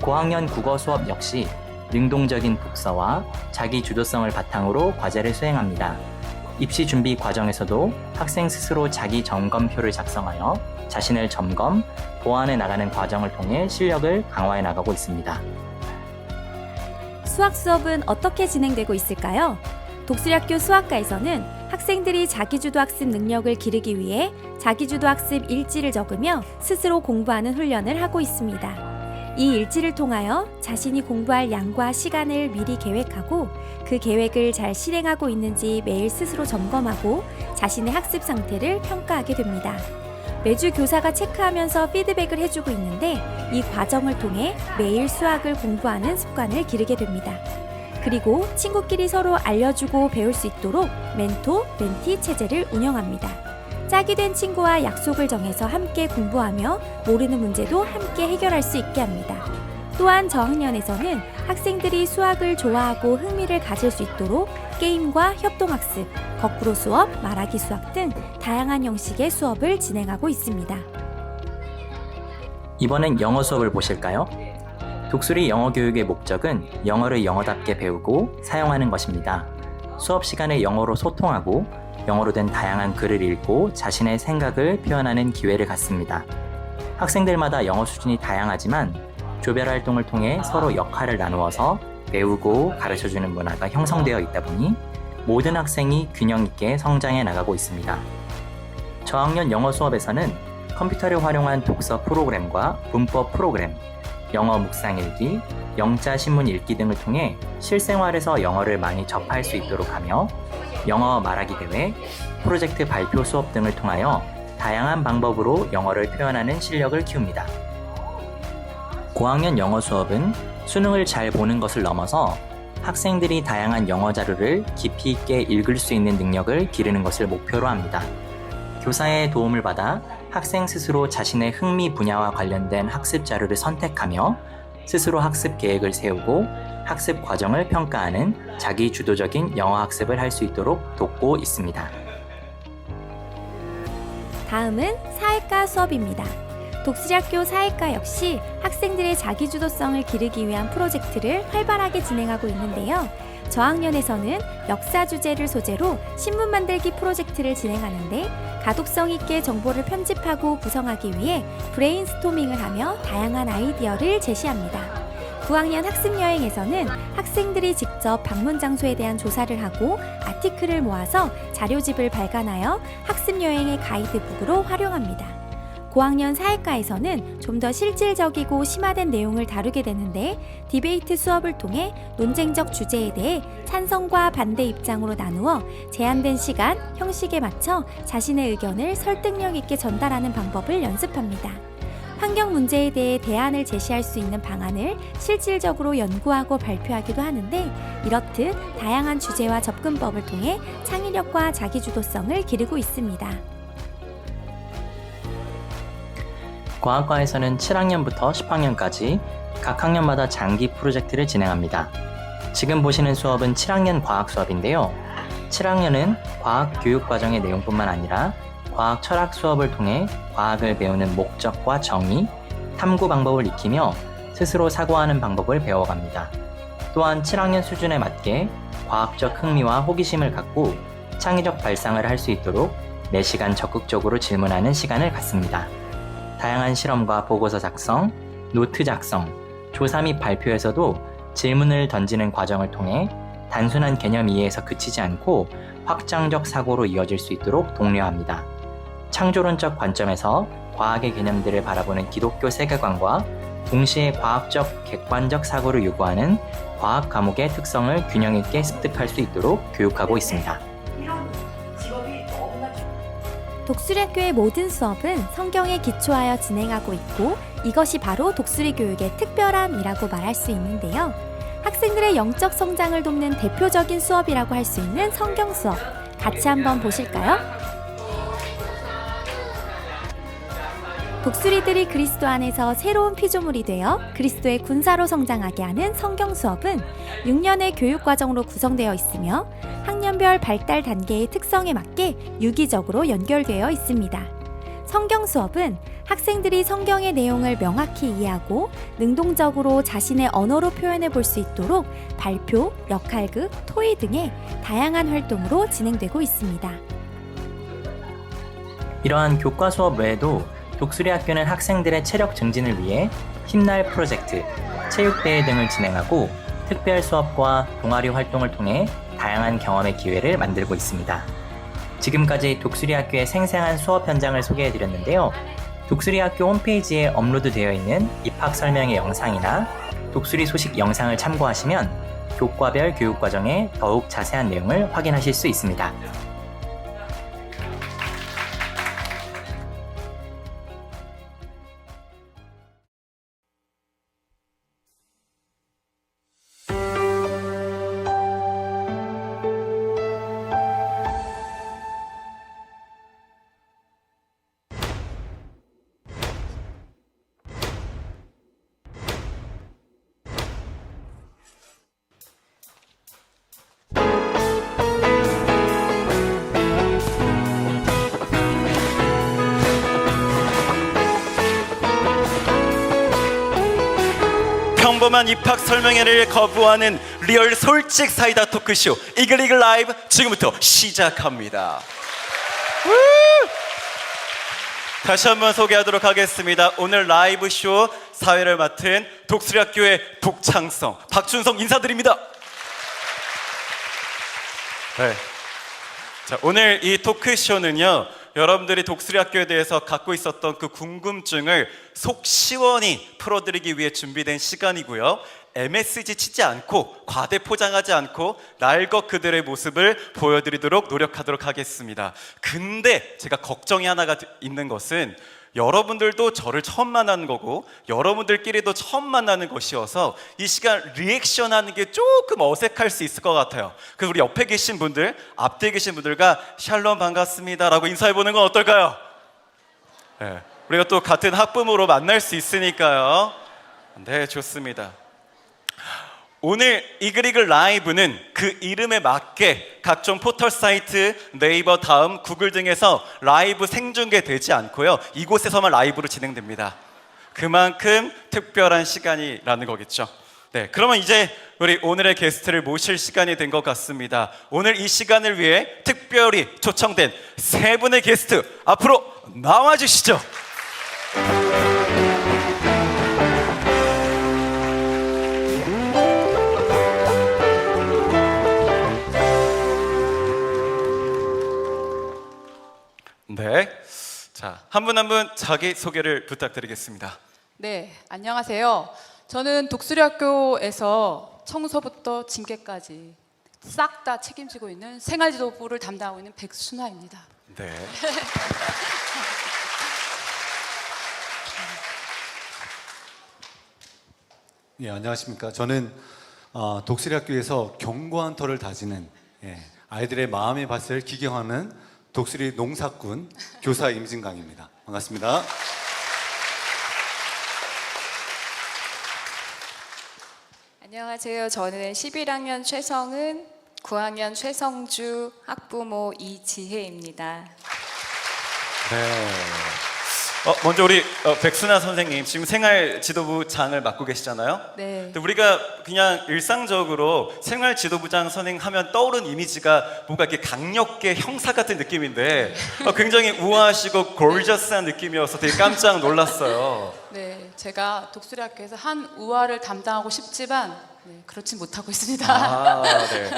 Speaker 4: 고학년 국어 수업 역시 능동적인 독서와 자기 주도성을 바탕으로 과제를 수행합니다. 입시 준비 과정에서도 학생 스스로 자기 점검표를 작성하여 자신을 점검, 보완해 나가는 과정을 통해 실력을 강화해 나가고 있습니다.
Speaker 3: 수학 수업은 어떻게 진행되고 있을까요? 독수리학교 수학과에서는 학생들이 자기주도 학습 능력을 기르기 위해 자기주도 학습 일지를 적으며 스스로 공부하는 훈련을 하고 있습니다. 이 일지를 통하여 자신이 공부할 양과 시간을 미리 계획하고 그 계획을 잘 실행하고 있는지 매일 스스로 점검하고 자신의 학습 상태를 평가하게 됩니다. 매주 교사가 체크하면서 피드백을 해주고 있는데 이 과정을 통해 매일 수학을 공부하는 습관을 기르게 됩니다. 그리고 친구끼리 서로 알려주고 배울 수 있도록 멘토, 멘티 체제를 운영합니다. 짝이 된 친구와 약속을 정해서 함께 공부하며 모르는 문제도 함께 해결할 수 있게 합니다. 또한 저학년에서는 학생들이 수학을 좋아하고 흥미를 가질 수 있도록 게임과 협동학습, 거꾸로 수업, 말하기 수학 등 다양한 형식의 수업을 진행하고 있습니다.
Speaker 4: 이번엔 영어 수업을 보실까요? 독수리 영어 교육의 목적은 영어를 영어답게 배우고 사용하는 것입니다. 수업 시간에 영어로 소통하고 영어로 된 다양한 글을 읽고 자신의 생각을 표현하는 기회를 갖습니다. 학생들마다 영어 수준이 다양하지만 조별 활동을 통해 서로 역할을 나누어서 배우고 가르쳐주는 문화가 형성되어 있다 보니 모든 학생이 균형 있게 성장해 나가고 있습니다. 저학년 영어 수업에서는 컴퓨터를 활용한 독서 프로그램과 문법 프로그램, 영어 묵상일기, 영자 신문 읽기 등을 통해 실생활에서 영어를 많이 접할 수 있도록 하며 영어 말하기 대회, 프로젝트 발표 수업 등을 통하여 다양한 방법으로 영어를 표현하는 실력을 키웁니다. 고학년 영어 수업은 수능을 잘 보는 것을 넘어서 학생들이 다양한 영어 자료를 깊이 있게 읽을 수 있는 능력을 기르는 것을 목표로 합니다. 교사의 도움을 받아 학생 스스로 자신의 흥미 분야와 관련된 학습 자료를 선택하며 스스로 학습 계획을 세우고 학습 과정을 평가하는 자기 주도적인 영어 학습을 할 수 있도록 돕고 있습니다.
Speaker 3: 다음은 사회과 수업입니다. 독수리학교 사회과 역시 학생들의 자기주도성을 기르기 위한 프로젝트를 활발하게 진행하고 있는데요. 저학년에서는 역사 주제를 소재로 신문 만들기 프로젝트를 진행하는데 가독성 있게 정보를 편집하고 구성하기 위해 브레인스토밍을 하며 다양한 아이디어를 제시합니다. 9학년 학습여행에서는 학생들이 직접 방문 장소에 대한 조사를 하고 아티클을 모아서 자료집을 발간하여 학습여행의 가이드북으로 활용합니다. 고학년 사회과에서는 좀 더 실질적이고 심화된 내용을 다루게 되는데 디베이트 수업을 통해 논쟁적 주제에 대해 찬성과 반대 입장으로 나누어 제한된 시간, 형식에 맞춰 자신의 의견을 설득력 있게 전달하는 방법을 연습합니다. 환경 문제에 대해 대안을 제시할 수 있는 방안을 실질적으로 연구하고 발표하기도 하는데 이렇듯 다양한 주제와 접근법을 통해 창의력과 자기주도성을 기르고 있습니다.
Speaker 4: 과학과에서는 7학년부터 10학년까지 각 학년마다 장기 프로젝트를 진행합니다. 지금 보시는 수업은 7학년 과학 수업인데요. 7학년은 과학 교육 과정의 내용뿐만 아니라 과학 철학 수업을 통해 과학을 배우는 목적과 정의, 탐구 방법을 익히며 스스로 사고하는 방법을 배워갑니다. 또한 7학년 수준에 맞게 과학적 흥미와 호기심을 갖고 창의적 발상을 할 수 있도록 4시간 적극적으로 질문하는 시간을 갖습니다. 다양한 실험과 보고서 작성, 노트 작성, 조사 및 발표에서도 질문을 던지는 과정을 통해 단순한 개념 이해에서 그치지 않고 확장적 사고로 이어질 수 있도록 독려합니다. 창조론적 관점에서 과학의 개념들을 바라보는 기독교 세계관과 동시에 과학적, 객관적 사고를 요구하는 과학 과목의 특성을 균형 있게 습득할 수 있도록 교육하고 있습니다.
Speaker 3: 독수리학교의 모든 수업은 성경에 기초하여 진행하고 있고 이것이 바로 독수리 교육의 특별함이라고 말할 수 있는데요. 학생들의 영적 성장을 돕는 대표적인 수업이라고 할 수 있는 성경 수업, 같이 한번 보실까요? 독수리들이 그리스도 안에서 새로운 피조물이 되어 그리스도의 군사로 성장하게 하는 성경 수업은 6년의 교육 과정으로 구성되어 있으며 학년별 발달 단계의 특성에 맞게 유기적으로 연결되어 있습니다. 성경 수업은 학생들이 성경의 내용을 명확히 이해하고 능동적으로 자신의 언어로 표현해 볼 수 있도록 발표, 역할극, 토의 등의 다양한 활동으로 진행되고 있습니다.
Speaker 4: 이러한 교과 수업 외에도 독수리학교는 학생들의 체력 증진을 위해 힘날 프로젝트, 체육대회 등을 진행하고 특별 수업과 동아리 활동을 통해 다양한 경험의 기회를 만들고 있습니다. 지금까지 독수리학교의 생생한 수업 현장을 소개해드렸는데요. 독수리 학교 홈페이지에 업로드되어 있는 입학 설명의 영상이나 독수리 소식 영상을 참고하시면 교과별 교육과정의 더욱 자세한 내용을 확인하실 수 있습니다.
Speaker 1: 평범한 입학 설명회를 거부하는 리얼 솔직 사이다 토크쇼 이글이글 라이브 지금부터 시작합니다. 다시 한번 소개하도록 하겠습니다. 오늘 라이브 쇼 사회를 맡은 독수리학교의 독창성 박준성 인사드립니다. 네. 자, 오늘 이 토크쇼는요, 여러분들이 독수리학교에 대해서 갖고 있었던 그 궁금증을 속 시원히 풀어드리기 위해 준비된 시간이고요. MSG 치지 않고 과대 포장하지 않고 날 것 그들의 모습을 보여드리도록 노력하도록 하겠습니다. 근데 제가 걱정이 하나가 있는 것은 여러분들도 저를 처음 만나는 거고 여러분들끼리도 처음 만나는 것이어서 이 시간 리액션 하는 게 조금 어색할 수 있을 것 같아요. 그래서 우리 옆에 계신 분들, 앞뒤에 계신 분들과 샬롬 반갑습니다 라고 인사해보는 건 어떨까요? 네, 우리가 또 같은 학부모로 만날 수 있으니까요. 네, 좋습니다. 오늘 이글이글 라이브는 그 이름에 맞게 각종 포털 사이트, 네이버, 다음, 구글 등에서 라이브 생중계되지 않고요, 이곳에서만 라이브로 진행됩니다. 그만큼 특별한 시간이라는 거겠죠. 네, 그러면 이제 우리 오늘의 게스트를 모실 시간이 된 것 같습니다. 오늘 이 시간을 위해 특별히 초청된 세 분의 게스트 앞으로 나와주시죠. 네, 자, 한 분 한 분 자기 소개를 부탁드리겠습니다.
Speaker 5: 네, 안녕하세요. 저는 독수리학교에서 청소부터 징계까지 싹 다 책임지고 있는 생활지도부를 담당하고 있는 백순아입니다.
Speaker 1: 네.
Speaker 6: 예, 안녕하십니까. 저는 독수리학교에서 견고한 털을 다지는, 아이들의 마음의 밭을 기경하는 독수리 농사꾼 교사 임진강입니다. 반갑습니다.
Speaker 7: 안녕하세요. 저는 11학년 최성은, 9학년 최성주, 학부모 이지혜입니다.
Speaker 1: 네. 먼저 우리 백순아 선생님, 지금 생활지도부장을 맡고 계시잖아요.
Speaker 5: 네.
Speaker 1: 근데 우리가 그냥 일상적으로 생활지도부장 선생님 하면 떠오르는 이미지가 뭔가 이렇게 강력계 형사 같은 느낌인데 굉장히 우아하시고 골저스한 느낌이어서 되게 깜짝 놀랐어요.
Speaker 5: 네, 제가 독수리학교에서 한 우화를 담당하고 싶지만 그렇진 못하고 있습니다.
Speaker 1: 아, 네.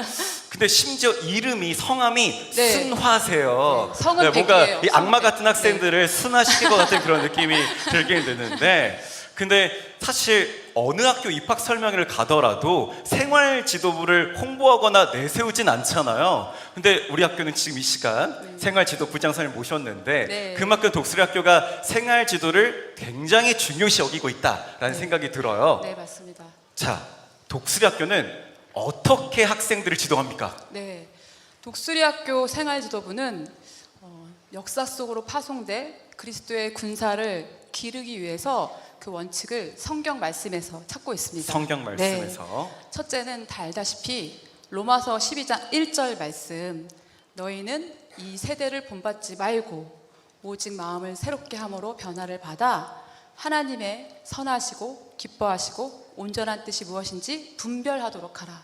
Speaker 1: 근데 심지어 이름이 성함이
Speaker 5: 네.
Speaker 1: 순화세요.
Speaker 5: 네, 성은
Speaker 1: 뭔가
Speaker 5: 백이에요.
Speaker 1: 이 악마
Speaker 5: 성은
Speaker 1: 같은
Speaker 5: 백.
Speaker 1: 학생들을 순화시킬 것 같은 그런 느낌이 들긴 드는데, 근데 사실 어느 학교 입학 설명회를 가더라도 생활 지도부를 홍보하거나 내세우진 않잖아요. 근데 우리 학교는 지금 이 시간 생활 지도 부장 선생님 모셨는데
Speaker 5: 네.
Speaker 1: 그만큼 독수리 학교가 생활 지도를 굉장히 중요시 여기고 있다라는 생각이 들어요.
Speaker 5: 네, 맞습니다.
Speaker 1: 자, 독수리 학교는 어떻게 학생들을 지도합니까?
Speaker 5: 네, 독수리학교 생활지도부는 역사 속으로 파송돼 그리스도의 군사를 기르기 위해서 그 원칙을 성경 말씀에서 찾고 있습니다.
Speaker 1: 성경 말씀에서.
Speaker 5: 네. 첫째는 다 알다시피 로마서 12장 1절 말씀, 너희는 이 세대를 본받지 말고 오직 마음을 새롭게 함으로 변화를 받아 하나님의 선하시고 기뻐하시고 온전한 뜻이 무엇인지 분별하도록 하라.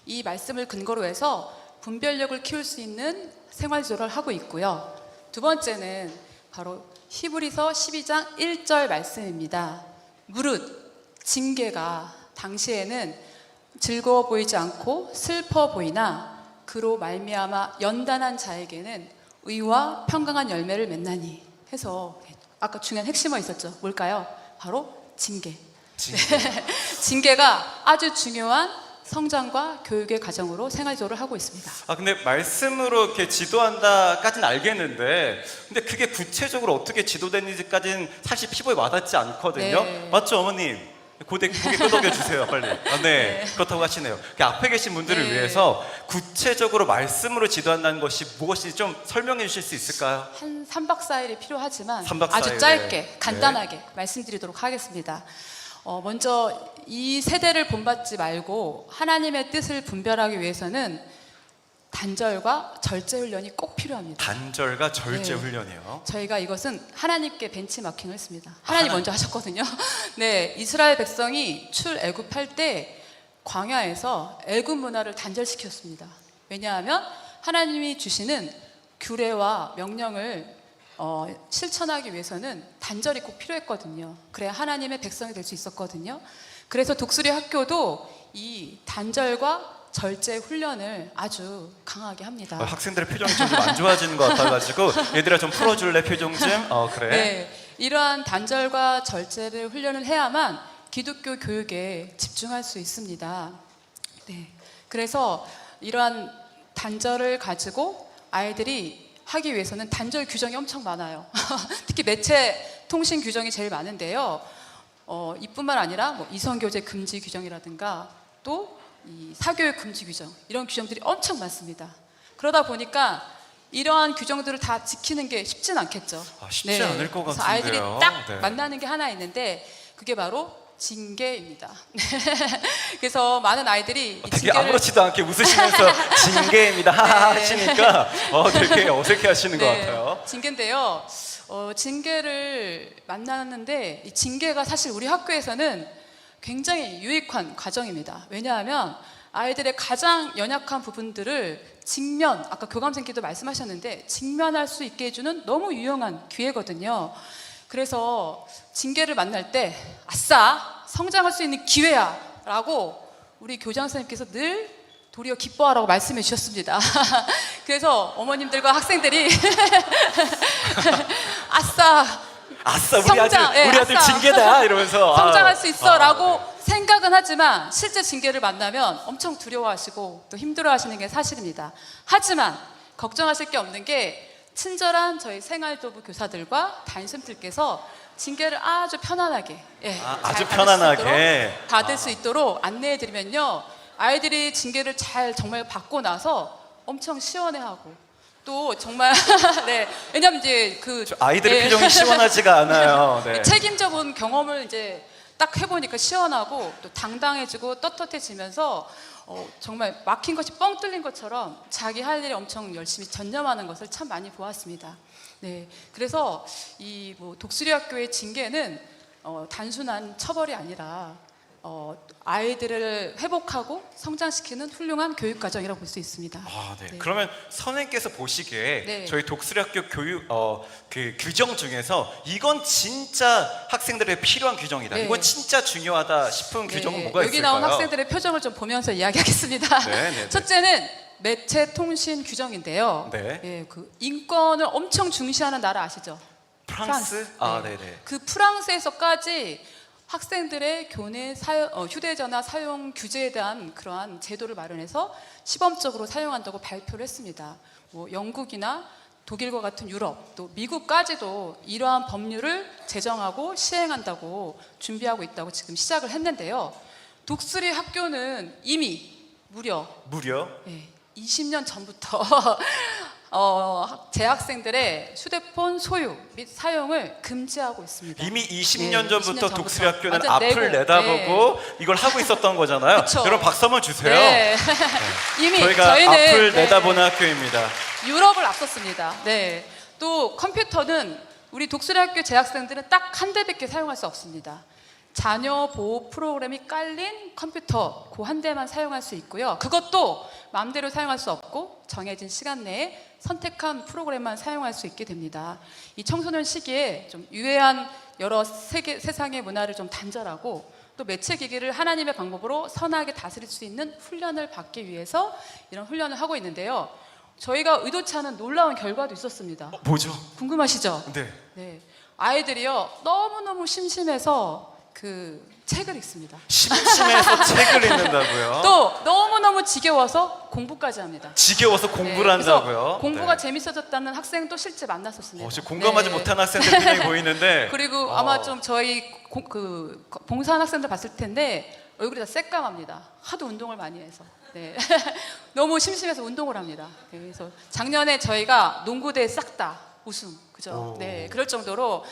Speaker 5: 이 말씀을 근거로 해서 분별력을 키울 수 있는 생활지도를 하고 있고요. 두 번째는 바로 히브리서 12장 1절 말씀입니다. 무릇 징계가 당시에는 즐거워 보이지 않고 슬퍼 보이나 그로 말미암아 연단한 자에게는 의와 평강한 열매를 맺나니 해서 아까 중요한 핵심어 있었죠. 뭘까요? 바로 징계.
Speaker 1: 징계.
Speaker 5: 징계가 아주 중요한 성장과 교육의 과정으로 생활지도를 하고 있습니다.
Speaker 1: 아 근데 말씀으로 이렇게 지도한다까지는 알겠는데, 근데 그게 구체적으로 어떻게 지도되는지까지는 사실 피부에 와닿지 않거든요.
Speaker 5: 네.
Speaker 1: 맞죠, 어머님? 고개 끄덕여 주세요, 빨리. 아, 네, 그렇다고 하시네요. 그 앞에 계신 분들을
Speaker 5: 네.
Speaker 1: 위해서 구체적으로 말씀으로 지도한다는 것이 무엇인지 좀 설명해 주실 수 있을까요?
Speaker 5: 한 3박 4일이 필요하지만
Speaker 1: 3박 4일,
Speaker 5: 아주 짧게
Speaker 1: 네.
Speaker 5: 간단하게 말씀드리도록 하겠습니다. 먼저 이 세대를 본받지 말고 하나님의 뜻을 분별하기 위해서는 단절과 절제 훈련이 꼭 필요합니다.
Speaker 1: 단절과 절제
Speaker 5: 네.
Speaker 1: 훈련이요.
Speaker 5: 저희가 이것은 하나님께 벤치마킹을 했습니다. 하나님 먼저 하셨거든요. 네, 이스라엘 백성이 출애굽할 때 광야에서 애굽 문화를 단절시켰습니다. 왜냐하면 하나님이 주시는 규례와 명령을 실천하기 위해서는 단절이 꼭 필요했거든요. 그래야 하나님의 백성이 될 수 있었거든요. 그래서 독수리 학교도 이 단절과 절제 훈련을 아주 강하게 합니다.
Speaker 1: 학생들의 표정이 좀 안 좋아지는 것 같아가지고 얘들아 좀 풀어줄래 표정 좀? 그래.
Speaker 5: 네, 이러한 단절과 절제를 훈련을 해야만 기독교 교육에 집중할 수 있습니다. 네, 그래서 이러한 단절을 가지고 아이들이 하기 위해서는 단절 규정이 엄청 많아요. 특히 매체 통신 규정이 제일 많은데요. 이뿐만 아니라 뭐 이성교제 금지 규정이라든가 또 이 사교육 금지 규정, 이런 규정들이 엄청 많습니다. 그러다 보니까 이러한 규정들을 다 지키는 게 쉽진 않겠죠.
Speaker 1: 쉽지 않을 것
Speaker 5: 그래서
Speaker 1: 같은데요.
Speaker 5: 아이들이 딱
Speaker 1: 네.
Speaker 5: 만나는 게 하나 있는데 그게 바로 징계입니다. 그래서 많은 아이들이 이
Speaker 1: 되게
Speaker 5: 징계를
Speaker 1: 아무렇지도 않게 웃으시면서 징계입니다 하하 하시니까 되게 어색해 하시는 것 같아요.
Speaker 5: 징계인데요. 징계를 만나는데 이 징계가 사실 우리 학교에서는 굉장히 유익한 과정입니다. 왜냐하면 아이들의 가장 연약한 부분들을 아까 교감생께도 말씀하셨는데 직면할 수 있게 해주는 너무 유용한 기회거든요. 그래서 징계를 만날 때 아싸 성장할 수 있는 기회야 라고 우리 교장 선생님께서 늘 도리어 기뻐하라고 말씀해 주셨습니다. 그래서 어머님들과 학생들이 아싸
Speaker 1: 우리 아들
Speaker 5: 아싸.
Speaker 1: 징계다 이러면서
Speaker 5: 성장할 수 있어라고
Speaker 1: 네.
Speaker 5: 생각은 하지만 실제 징계를 만나면 엄청 두려워하시고 또 힘들어하시는 게 사실입니다. 하지만 걱정하실 게 없는 게 친절한 저희 생활도부 교사들과 담임선생님들께서 징계를 아주 편안하게
Speaker 1: 아주 편안하게
Speaker 5: 받을 수 있도록 안내해드리면요, 아이들이 징계를 잘 정말 받고 나서 엄청 시원해하고 또 정말 네, 왜냐면 이제
Speaker 1: 아이들의 표정이 시원하지가 않아요. 네.
Speaker 5: 책임져 본 경험을 이제 딱 해보니까 시원하고 또 당당해지고 떳떳해지면서 정말 막힌 것이 뻥 뚫린 것처럼 자기 할 일에 엄청 열심히 전념하는 것을 참 많이 보았습니다. 네, 그래서 이 독수리 학교의 징계는 단순한 처벌이 아니라 아이들을 회복하고 성장시키는 훌륭한 교육 과정이라고 볼 수 있습니다.
Speaker 1: 네.
Speaker 5: 네.
Speaker 1: 그러면 선생님께서 보시기에
Speaker 5: 네.
Speaker 1: 저희 독수리학교 교육 그 규정 중에서 이건 진짜 학생들에게 필요한 규정이다.
Speaker 5: 네.
Speaker 1: 이건 진짜 중요하다 싶은 규정은 뭐가
Speaker 5: 여기
Speaker 1: 있을까요?
Speaker 5: 나온 학생들의 표정을 좀 보면서 이야기하겠습니다.
Speaker 1: 네.
Speaker 5: 첫째는 매체 통신 규정인데요.
Speaker 1: 네.
Speaker 5: 그 인권을 엄청 중시하는 나라 아시죠?
Speaker 1: 프랑스? 네네.
Speaker 5: 그 프랑스에서까지 학생들의 교내 휴대전화 사용 규제에 대한 그러한 제도를 마련해서 시범적으로 사용한다고 발표를 했습니다. 영국이나 독일과 같은 유럽, 또 미국까지도 이러한 법률을 제정하고 시행한다고 준비하고 있다고 지금 시작을 했는데요. 독수리 학교는 이미 무려 20년 전부터 재학생들의 휴대폰 소유 및 사용을 금지하고 있습니다.
Speaker 1: 이미 20년 전부터
Speaker 5: 20년
Speaker 1: 독수리 학교는
Speaker 5: 완전
Speaker 1: 앞을
Speaker 5: 내고,
Speaker 1: 내다보고 이걸 하고 있었던 거잖아요.
Speaker 5: 그쵸.
Speaker 1: 여러분 박수 한번 주세요.
Speaker 5: 네. 이미
Speaker 1: 저희는 앞을 내다보는 학교입니다.
Speaker 5: 유럽을 앞섰습니다. 네. 또 컴퓨터는 우리 독수리 학교 재학생들은 딱 한 대밖에 사용할 수 없습니다. 자녀 보호 프로그램이 깔린 컴퓨터 그 한 대만 사용할 수 있고요. 그것도 마음대로 사용할 수 없고 정해진 시간 내에 선택한 프로그램만 사용할 수 있게 됩니다. 이 청소년 시기에 좀 유해한 여러 세상의 문화를 좀 단절하고 또 매체 기기를 하나님의 방법으로 선하게 다스릴 수 있는 훈련을 받기 위해서 이런 훈련을 하고 있는데요. 저희가 의도치 않은 놀라운 결과도 있었습니다.
Speaker 1: 뭐죠?
Speaker 5: 궁금하시죠?
Speaker 1: 네.
Speaker 5: 네. 아이들이요 너무너무 심심해서 그 책을 읽습니다.
Speaker 1: 심심해서 책을 읽는다고요?
Speaker 5: 또 너무너무 지겨워서 공부까지 합니다.
Speaker 1: 지겨워서 공부를
Speaker 5: 그래서
Speaker 1: 한다고요?
Speaker 5: 공부가
Speaker 1: 네.
Speaker 5: 재밌어졌다는 학생도 실제 만났었습니다.
Speaker 1: 지금 공감하지
Speaker 5: 네.
Speaker 1: 못하는 학생들 분명히 보이는데
Speaker 5: 그리고 아마 좀 저희 봉사하는 학생들 봤을 텐데 얼굴이 다 새까맣니다. 하도 운동을 많이 해서. 네. 너무 심심해서 운동을 합니다. 네, 그래서 작년에 저희가 농구대회 싹 다 우승, 그죠? 네, 그럴 정도로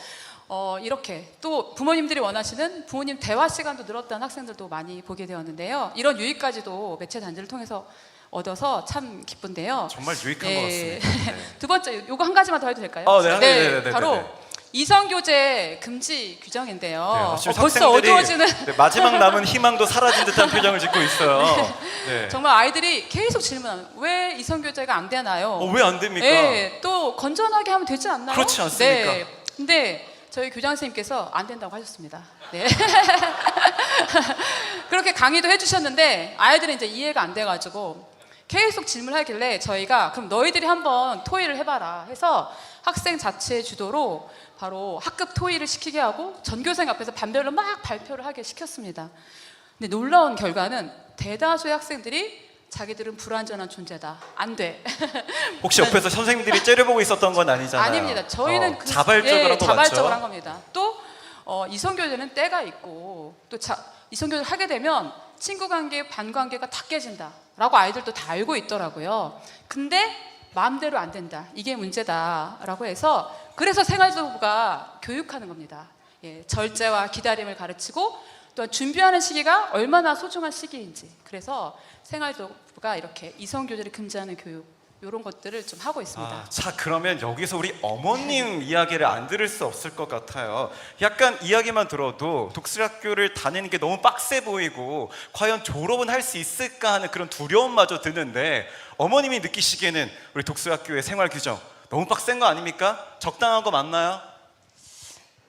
Speaker 5: 이렇게 또 부모님들이 원하시는 부모님 대화 시간도 늘었다는 학생들도 많이 보게 되었는데요. 이런 유익까지도 매체 단지를 통해서 얻어서 참 기쁜데요.
Speaker 1: 정말 유익한
Speaker 5: 네.
Speaker 1: 것 같습니다. 네.
Speaker 5: 두 번째, 요거 한 가지만 더 해도 될까요?
Speaker 1: 네,
Speaker 5: 바로
Speaker 1: 네.
Speaker 5: 이성교제 금지 규정인데요.
Speaker 1: 지금
Speaker 5: 벌써
Speaker 1: 학생들이
Speaker 5: 어두워지는
Speaker 1: 마지막 남은 희망도 사라진 듯한 표정을 짓고 있어요. 네.
Speaker 5: 정말 아이들이 계속 질문하는 왜 이성교제가 안 되나요?
Speaker 1: 왜 안 됩니까?
Speaker 5: 네, 또 건전하게 하면 되지 않나요?
Speaker 1: 그렇지 않습니까?
Speaker 5: 네. 근데 저희 교장 선생님께서 안 된다고 하셨습니다. 네. 그렇게 강의도 해주셨는데 아이들은 이제 이해가 안 돼가지고 계속 질문하길래 저희가 그럼 너희들이 한번 토의를 해봐라 해서 학생 자체 주도로 바로 학급 토의를 시키게 하고 전교생 앞에서 반별로 막 발표를 하게 시켰습니다. 근데 놀라운 결과는 대다수의 학생들이 자기들은 불완전한 존재다. 안 돼.
Speaker 1: 혹시 옆에서 선생님들이 째려보고 있었던 건 아니잖아요.
Speaker 5: 아닙니다. 저희는
Speaker 1: 자발적으로 한 거
Speaker 5: 자발적으로
Speaker 1: 맞죠?
Speaker 5: 한 겁니다. 또 이성교제는 때가 있고 또 이성교제를 하게 되면 친구 관계, 반 관계가 다 깨진다라고 아이들도 다 알고 있더라고요. 근데 마음대로 안 된다. 이게 문제다라고 해서 그래서 생활도구가 교육하는 겁니다. 예, 절제와 기다림을 가르치고 또 준비하는 시기가 얼마나 소중한 시기인지. 그래서 생활도구가 이렇게 이성교제를 금지하는 교육 이런 것들을 좀 하고 있습니다.
Speaker 1: 자, 그러면 여기서 우리 어머님 이야기를 안 들을 수 없을 것 같아요. 약간 이야기만 들어도 독수리학교를 다니는 게 너무 빡세 보이고 과연 졸업은 할 수 있을까 하는 그런 두려움마저 드는데 어머님이 느끼시기에는 우리 독수리학교의 생활 규정 너무 빡센 거 아닙니까? 적당한 거 맞나요?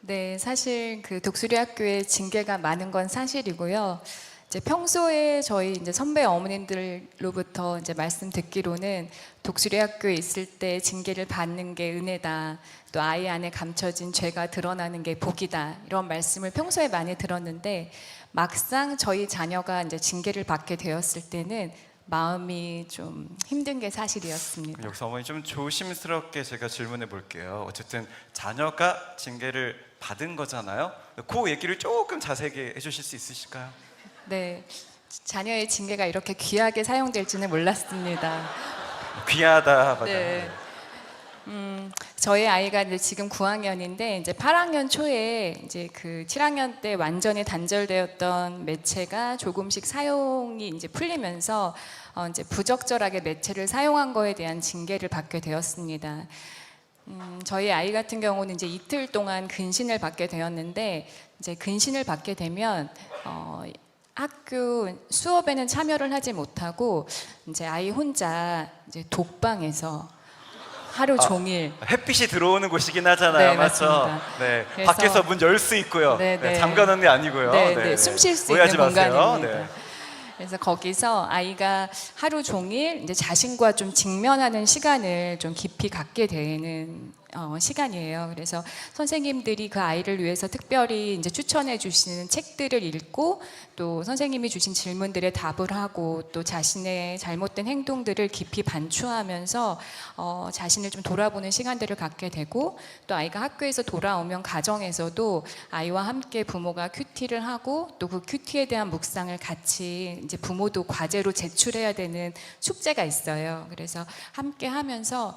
Speaker 7: 네, 사실 그 독수리 학교에 징계가 많은 건 사실이고요. 이제 평소에 저희 이제 선배 어머님들로부터 이제 말씀 듣기로는 독수리 학교에 있을 때 징계를 받는 게 은혜다. 또 아이 안에 감춰진 죄가 드러나는 게 복이다. 이런 말씀을 평소에 많이 들었는데 막상 저희 자녀가 이제 징계를 받게 되었을 때는 마음이 좀 힘든 게 사실이었습니다.
Speaker 1: 여기서 어머니 좀 조심스럽게 제가 질문해 볼게요. 어쨌든 자녀가 징계를 받은 거잖아요. 그 얘기를 조금 자세하게 해주실 수 있으실까요?
Speaker 7: 네, 자녀의 징계가 이렇게 귀하게 사용될지는 몰랐습니다.
Speaker 1: 귀하다.
Speaker 7: 네. 저희 아이가 이제 지금 9학년인데 이제 8학년 초에 이제 그 7학년 때 완전히 단절되었던 매체가 조금씩 사용이 이제 풀리면서 이제 부적절하게 매체를 사용한 거에 대한 징계를 받게 되었습니다. 저희 아이 같은 경우는 이제 이틀 동안 근신을 받게 되었는데 이제 근신을 받게 되면 학교 수업에는 참여를 하지 못하고 이제 아이 혼자 이제 독방에서 하루 종일
Speaker 1: 햇빛이 들어오는 곳이긴 하잖아요.
Speaker 7: 네,
Speaker 1: 맞죠?
Speaker 7: 맞습니다.
Speaker 1: 네.
Speaker 7: 그래서-
Speaker 1: 밖에서 문 열 수 있고요.
Speaker 7: 네, 네.
Speaker 1: 잠가놓는 게 아니고요.
Speaker 7: 네, 숨 쉴 수
Speaker 1: 오해하지
Speaker 7: 있는
Speaker 1: 마세요.
Speaker 7: 공간입니다.
Speaker 1: 네.
Speaker 7: 그래서 거기서 아이가 하루 종일 이제 자신과 좀 직면하는 시간을 좀 깊이 갖게 되는 시간이에요. 그래서 선생님들이 그 아이를 위해서 특별히 이제 추천해 주시는 책들을 읽고 또 선생님이 주신 질문들에 답을 하고 또 자신의 잘못된 행동들을 깊이 반추하면서 자신을 좀 돌아보는 시간들을 갖게 되고 또 아이가 학교에서 돌아오면 가정에서도 아이와 함께 부모가 큐티를 하고 또 그 큐티에 대한 묵상을 같이 이제 부모도 과제로 제출해야 되는 숙제가 있어요. 그래서 함께 하면서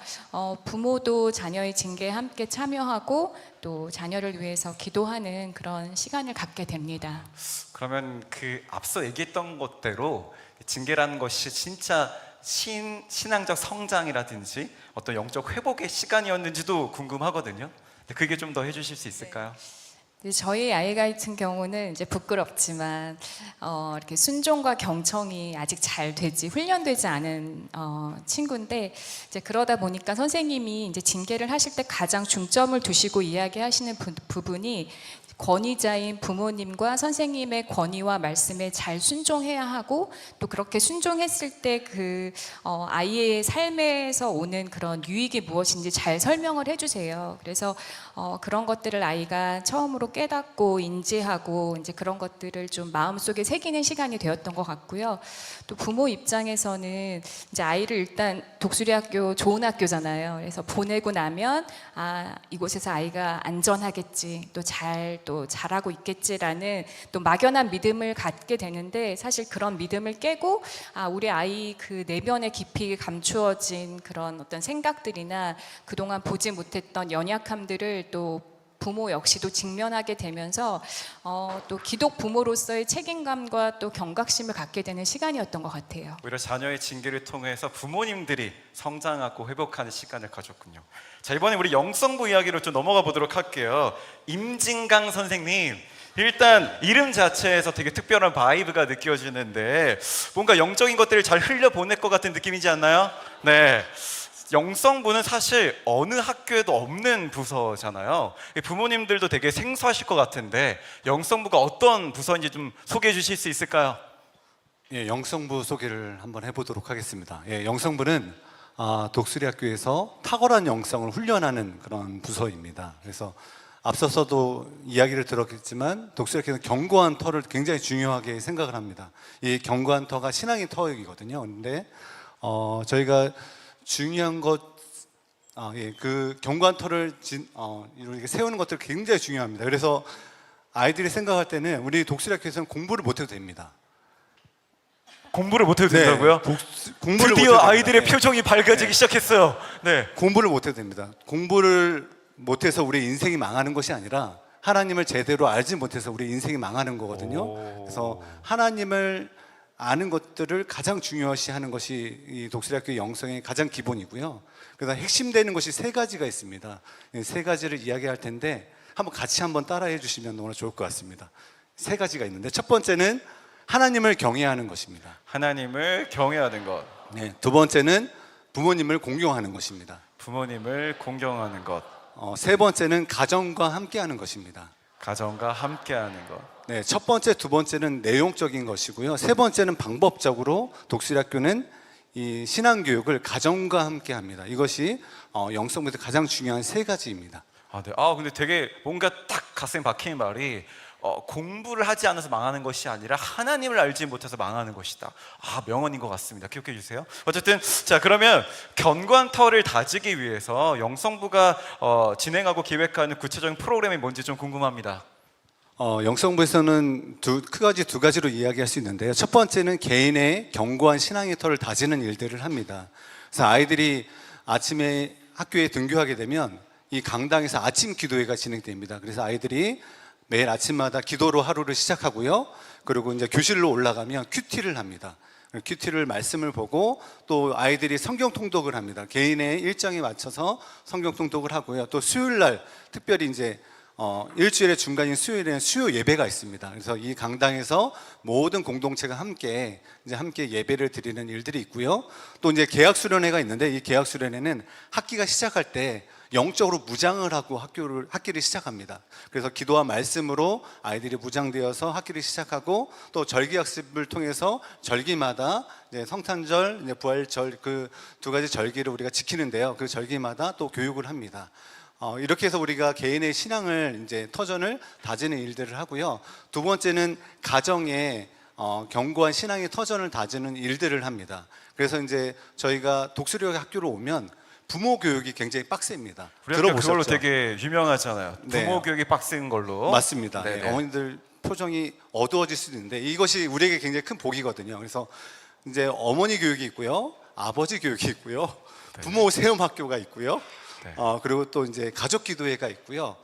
Speaker 7: 부모도 자녀의 징계에 함께 참여하고 또 자녀를 위해서 기도하는 그런 시간을 갖게 됩니다.
Speaker 1: 그러면 그 앞서 얘기했던 것대로 징계라는 것이 진짜 신앙적 성장이라든지 어떤 영적 회복의 시간이었는지도 궁금하거든요. 그게 좀 더 해주실 수 있을까요?
Speaker 7: 저희 아이 같은 경우는 이제 부끄럽지만 이렇게 순종과 경청이 아직 잘 되지 훈련되지 않은 친구인데 이제 그러다 보니까 선생님이 이제 징계를 하실 때 가장 중점을 두시고 이야기하시는 부분이 권위자인 부모님과 선생님의 권위와 말씀에 잘 순종해야 하고 또 그렇게 순종했을 때 그 아이의 삶에서 오는 그런 유익이 무엇인지 잘 설명을 해주세요. 그래서 그런 것들을 아이가 처음으로 깨닫고 인지하고 이제 그런 것들을 좀 마음속에 새기는 시간이 되었던 것 같고요. 또 부모 입장에서는 이제 아이를 일단 독수리학교 좋은 학교잖아요. 그래서 보내고 나면 이곳에서 아이가 안전하겠지, 또 잘하고 있겠지라는 또 막연한 믿음을 갖게 되는데 사실 그런 믿음을 깨고 우리 아이 그 내면에 깊이 감추어진 그런 어떤 생각들이나 그동안 보지 못했던 연약함들을 또 부모 역시도 직면하게 되면서 또 기독 부모로서의 책임감과 또 경각심을 갖게 되는 시간이었던 것 같아요.
Speaker 1: 오히려 자녀의 징계를 통해서 부모님들이 성장하고 회복하는 시간을 가졌군요. 자, 이번에 우리 영성부 이야기로 좀 넘어가 보도록 할게요. 임진강 선생님, 일단 이름 자체에서 되게 특별한 바이브가 느껴지는데 뭔가 영적인 것들을 잘 흘려보낼 것 같은 느낌이지 않나요? 네. 영성부는 사실 어느 학교에도 없는 부서잖아요. 부모님들도 되게 생소하실 것 같은데 영성부가 어떤 부서인지 좀 소개해 주실 수 있을까요?
Speaker 6: 예, 영성부 소개를 한번 해보도록 하겠습니다. 예, 영성부는 독수리학교에서 탁월한 영성을 훈련하는 그런 부서입니다. 그래서 앞서서도 이야기를 들었겠지만 독수리학교는 견고한 터를 굉장히 중요하게 생각을 합니다. 이 견고한 터가 신앙의 터이거든요. 그런데 저희가 중요한 것, 그 견고한 터를 이렇게 세우는 것들 굉장히 중요합니다. 그래서 아이들이 생각할 때는 우리 독수리학교에서는 공부를 못해도 됩니다.
Speaker 1: 공부를 못해도 된다고요?
Speaker 6: 공부를
Speaker 1: 드디어
Speaker 6: 못해도
Speaker 1: 아이들의
Speaker 6: 됩니다.
Speaker 1: 표정이 밝아지기 시작했어요. 네.
Speaker 6: 공부를 못해도 됩니다. 공부를 못해서 우리 인생이 망하는 것이 아니라 하나님을 제대로 알지 못해서 우리 인생이 망하는 거거든요. 그래서 하나님을 아는 것들을 가장 중요시하는 것이 이 독수리학교 영성의 가장 기본이고요. 그래서 핵심되는 것이 세 가지가 있습니다. 세 가지를 이야기할 텐데 같이 한번 따라해 주시면 너무나 좋을 것 같습니다. 세 가지가 있는데 첫 번째는 하나님을 경외하는 것입니다.
Speaker 1: 하나님을 경외하는 것.
Speaker 6: 네, 두 번째는 부모님을 공경하는 것입니다.
Speaker 1: 부모님을 공경하는 것.
Speaker 6: 세 번째는 가정과 함께하는 것입니다.
Speaker 1: 가정과 함께하는 것.
Speaker 6: 네, 첫 번째, 두 번째는 내용적인 것이고요. 세 번째는 방법적으로 독수리학교는 이 신앙교육을 가정과 함께합니다. 이것이 영성부에서 가장 중요한 세 가지입니다.
Speaker 1: 네. 근데 되게 뭔가 딱 가슴에 박히는 말이 공부를 하지 않아서 망하는 것이 아니라 하나님을 알지 못해서 망하는 것이다. 명언인 것 같습니다. 기억해 주세요. 어쨌든 자, 그러면 견고한 터를 다지기 위해서 영성부가 진행하고 기획하는 구체적인 프로그램이 뭔지 좀 궁금합니다.
Speaker 6: 영성부에서는 두 가지로 이야기할 수 있는데요. 첫 번째는 개인의 견고한 신앙의 터를 다지는 일들을 합니다. 그래서 아이들이 아침에 학교에 등교하게 되면 이 강당에서 아침 기도회가 진행됩니다. 그래서 아이들이 매일 아침마다 기도로 하루를 시작하고요. 그리고 이제 교실로 올라가면 큐티를 합니다. 큐티를 말씀을 보고 또 아이들이 성경 통독을 합니다. 개인의 일정에 맞춰서 성경 통독을 하고요. 또 수요일 날 특별히 이제 일주일의 중간인 수요일에는 수요 예배가 있습니다. 그래서 이 강당에서 모든 공동체가 함께 예배를 드리는 일들이 있고요. 또 이제 개학 수련회가 있는데 이 개학 수련회는 학기가 시작할 때 영적으로 무장을 하고 학기를 시작합니다. 그래서 기도와 말씀으로 아이들이 무장되어서 학기를 시작하고 또 절기학습을 통해서 절기마다 이제 성탄절, 이제 부활절 그 두 가지 절기를 우리가 지키는데요. 그 절기마다 또 교육을 합니다. 이렇게 해서 우리가 개인의 신앙을 이제 터전을 다지는 일들을 하고요. 두 번째는 가정에 견고한 신앙의 터전을 다지는 일들을 합니다. 그래서 이제 저희가 독수리학교로 오면 부모 교육이 굉장히 빡셉니다.
Speaker 1: 우리 학교
Speaker 6: 들어보셨죠?
Speaker 1: 그걸로 되게 유명하잖아요.
Speaker 6: 네.
Speaker 1: 부모 교육이 빡센 걸로.
Speaker 6: 맞습니다.
Speaker 1: 네네.
Speaker 6: 네, 어머니들 표정이 어두워질 수도 있는데 이것이 우리에게 굉장히 큰 복이거든요. 그래서 이제 어머니 교육이 있고요, 아버지 교육이 있고요, 부모 세움 학교가 있고요,
Speaker 1: 네.
Speaker 6: 그리고 또 이제 가족 기도회가 있고요.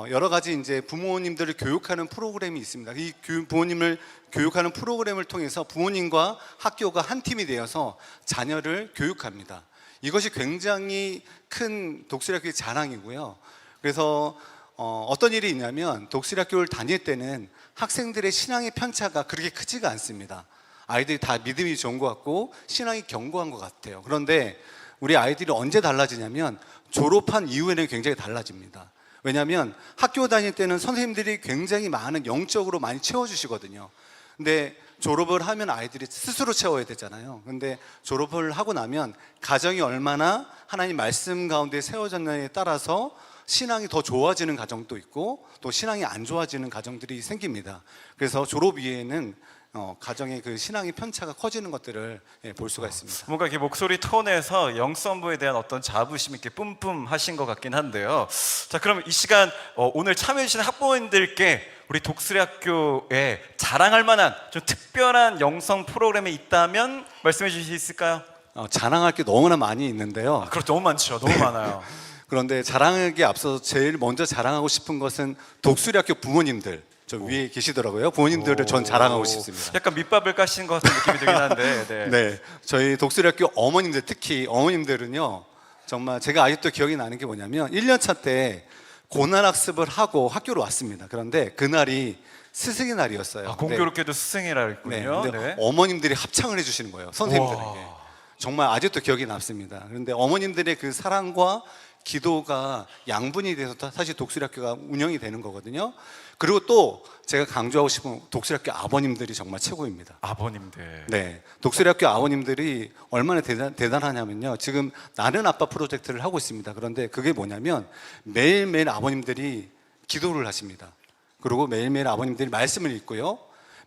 Speaker 6: 여러 가지 이제 부모님들을 교육하는 프로그램이 있습니다. 이 부모님을 교육하는 프로그램을 통해서 부모님과 학교가 한 팀이 되어서 자녀를 교육합니다. 이것이 굉장히 큰 독수리학교의 자랑이고요. 그래서 어떤 일이 있냐면 독수리학교를 다닐 때는 학생들의 신앙의 편차가 그렇게 크지가 않습니다. 아이들이 다 믿음이 좋은 것 같고 신앙이 견고한 것 같아요. 그런데 우리 아이들이 언제 달라지냐면 졸업한 이후에는 굉장히 달라집니다. 왜냐하면 학교 다닐 때는 선생님들이 굉장히 많은 영적으로 많이 채워주시거든요. 근데 졸업을 하면 아이들이 스스로 채워야 되잖아요. 근데 졸업을 하고 나면 가정이 얼마나 하나님 말씀 가운데 세워졌느냐에 따라서 신앙이 더 좋아지는 가정도 있고 또 신앙이 안 좋아지는 가정들이 생깁니다. 그래서 졸업 이후에는 가정의 그 신앙의 편차가 커지는 것들을 볼 수가 있습니다.
Speaker 1: 뭔가 이렇게 목소리 톤에서 영성부에 대한 어떤 자부심이 이렇게 뿜뿜하신 것 같긴 한데요. 자, 그럼 이 시간 오늘 참여해주신 학부모님들께 우리 독수리학교에 자랑할 만한 좀 특별한 영성 프로그램이 있다면 말씀해 주실 수 있을까요?
Speaker 6: 자랑할 게 너무나 많이 있는데요.
Speaker 1: 그렇죠, 너무 많죠, 너무 많아요.
Speaker 6: 그런데 자랑하기에 앞서서 제일 먼저 자랑하고 싶은 것은 독수리학교 부모님들, 저 위에 계시더라고요. 부모님들을 전 자랑하고 싶습니다.
Speaker 1: 약간 밑밥을 까신 것 같은 느낌이 들긴 한데. 네.
Speaker 6: 네, 저희 독수리학교 어머님들, 특히 어머님들은요, 정말 제가 아직도 기억이 나는 게 뭐냐면 1년차 때 고난학습을 하고 학교로 왔습니다. 그런데 그날이 스승의 날이었어요.
Speaker 1: 아, 공교롭게도 스승이라
Speaker 6: 네,
Speaker 1: 했군요.
Speaker 6: 근데
Speaker 1: 네.
Speaker 6: 어머님들이 합창을 해주시는 거예요, 선생님들에게.
Speaker 1: 와.
Speaker 6: 정말 아직도 기억이 남습니다. 그런데 어머님들의 그 사랑과 기도가 양분이 돼서 사실 독수리학교가 운영이 되는 거거든요. 그리고 또 제가 강조하고 싶은 독수리학교 아버님들이 정말 최고입니다.
Speaker 1: 아버님들.
Speaker 6: 네, 독수리학교 아버님들이 얼마나 대단하냐면요. 지금 나는 아빠 프로젝트를 하고 있습니다. 그런데 그게 뭐냐면 매일매일 아버님들이 기도를 하십니다. 그리고 매일매일 아버님들이 말씀을 읽고요.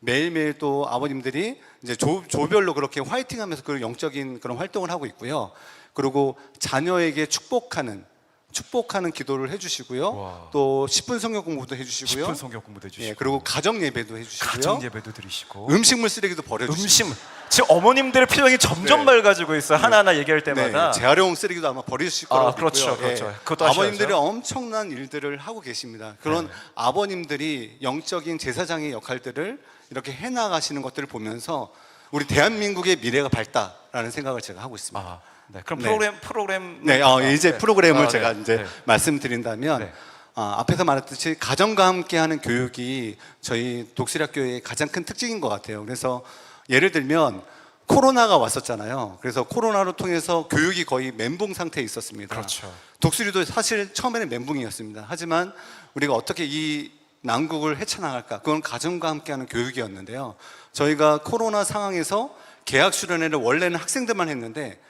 Speaker 6: 매일매일 또 아버님들이 이제 조별로 그렇게 화이팅하면서 그 영적인 그런 활동을 하고 있고요. 그리고 자녀에게 축복하는 기도를 해주시고요.
Speaker 1: 와.
Speaker 6: 또 10분 성경 공부도 해주시고요.
Speaker 1: 10분 성경 공부도 해주시고.
Speaker 6: 예, 그리고 가정 예배도 해주시고요.
Speaker 1: 가정 예배도 드리시고.
Speaker 6: 음식물 쓰레기도 버려주시고.
Speaker 1: 음식. 지금 어머님들의 표정이 점점
Speaker 6: 네.
Speaker 1: 맑아지고 있어요. 하나하나 얘기할 때마다.
Speaker 6: 네, 재활용 쓰레기도 아마 버리실 거라고
Speaker 1: 아, 그렇죠,
Speaker 6: 믿고요.
Speaker 1: 그렇죠.
Speaker 6: 예,
Speaker 1: 그것도
Speaker 6: 아버님들이
Speaker 1: 하셔야죠.
Speaker 6: 엄청난 일들을 하고 계십니다. 그런
Speaker 1: 네.
Speaker 6: 아버님들이 영적인 제사장의 역할들을 이렇게 해나가시는 것들을 보면서 우리 대한민국의 미래가 밝다라는 생각을 제가 하고 있습니다.
Speaker 1: 아, 네. 그럼
Speaker 6: 네.
Speaker 1: 프로그램.
Speaker 6: 네, 이제
Speaker 1: 네.
Speaker 6: 프로그램을
Speaker 1: 아,
Speaker 6: 제가
Speaker 1: 네.
Speaker 6: 이제
Speaker 1: 네.
Speaker 6: 말씀드린다면
Speaker 1: 네.
Speaker 6: 앞에서 말했듯이 가정과 함께하는 교육이 저희 독수리학교의 가장 큰 특징인 것 같아요. 그래서 예를 들면 코로나가 왔었잖아요. 그래서 코로나로 통해서 교육이 거의 멘붕 상태에 있었습니다.
Speaker 1: 그렇죠.
Speaker 6: 독수리도 사실 처음에는 멘붕이었습니다. 하지만 우리가 어떻게 이 난국을 헤쳐나갈까? 그건 가정과 함께하는 교육이었는데요. 저희가 코로나 상황에서 계약 수련회를 원래는 학생들만 했는데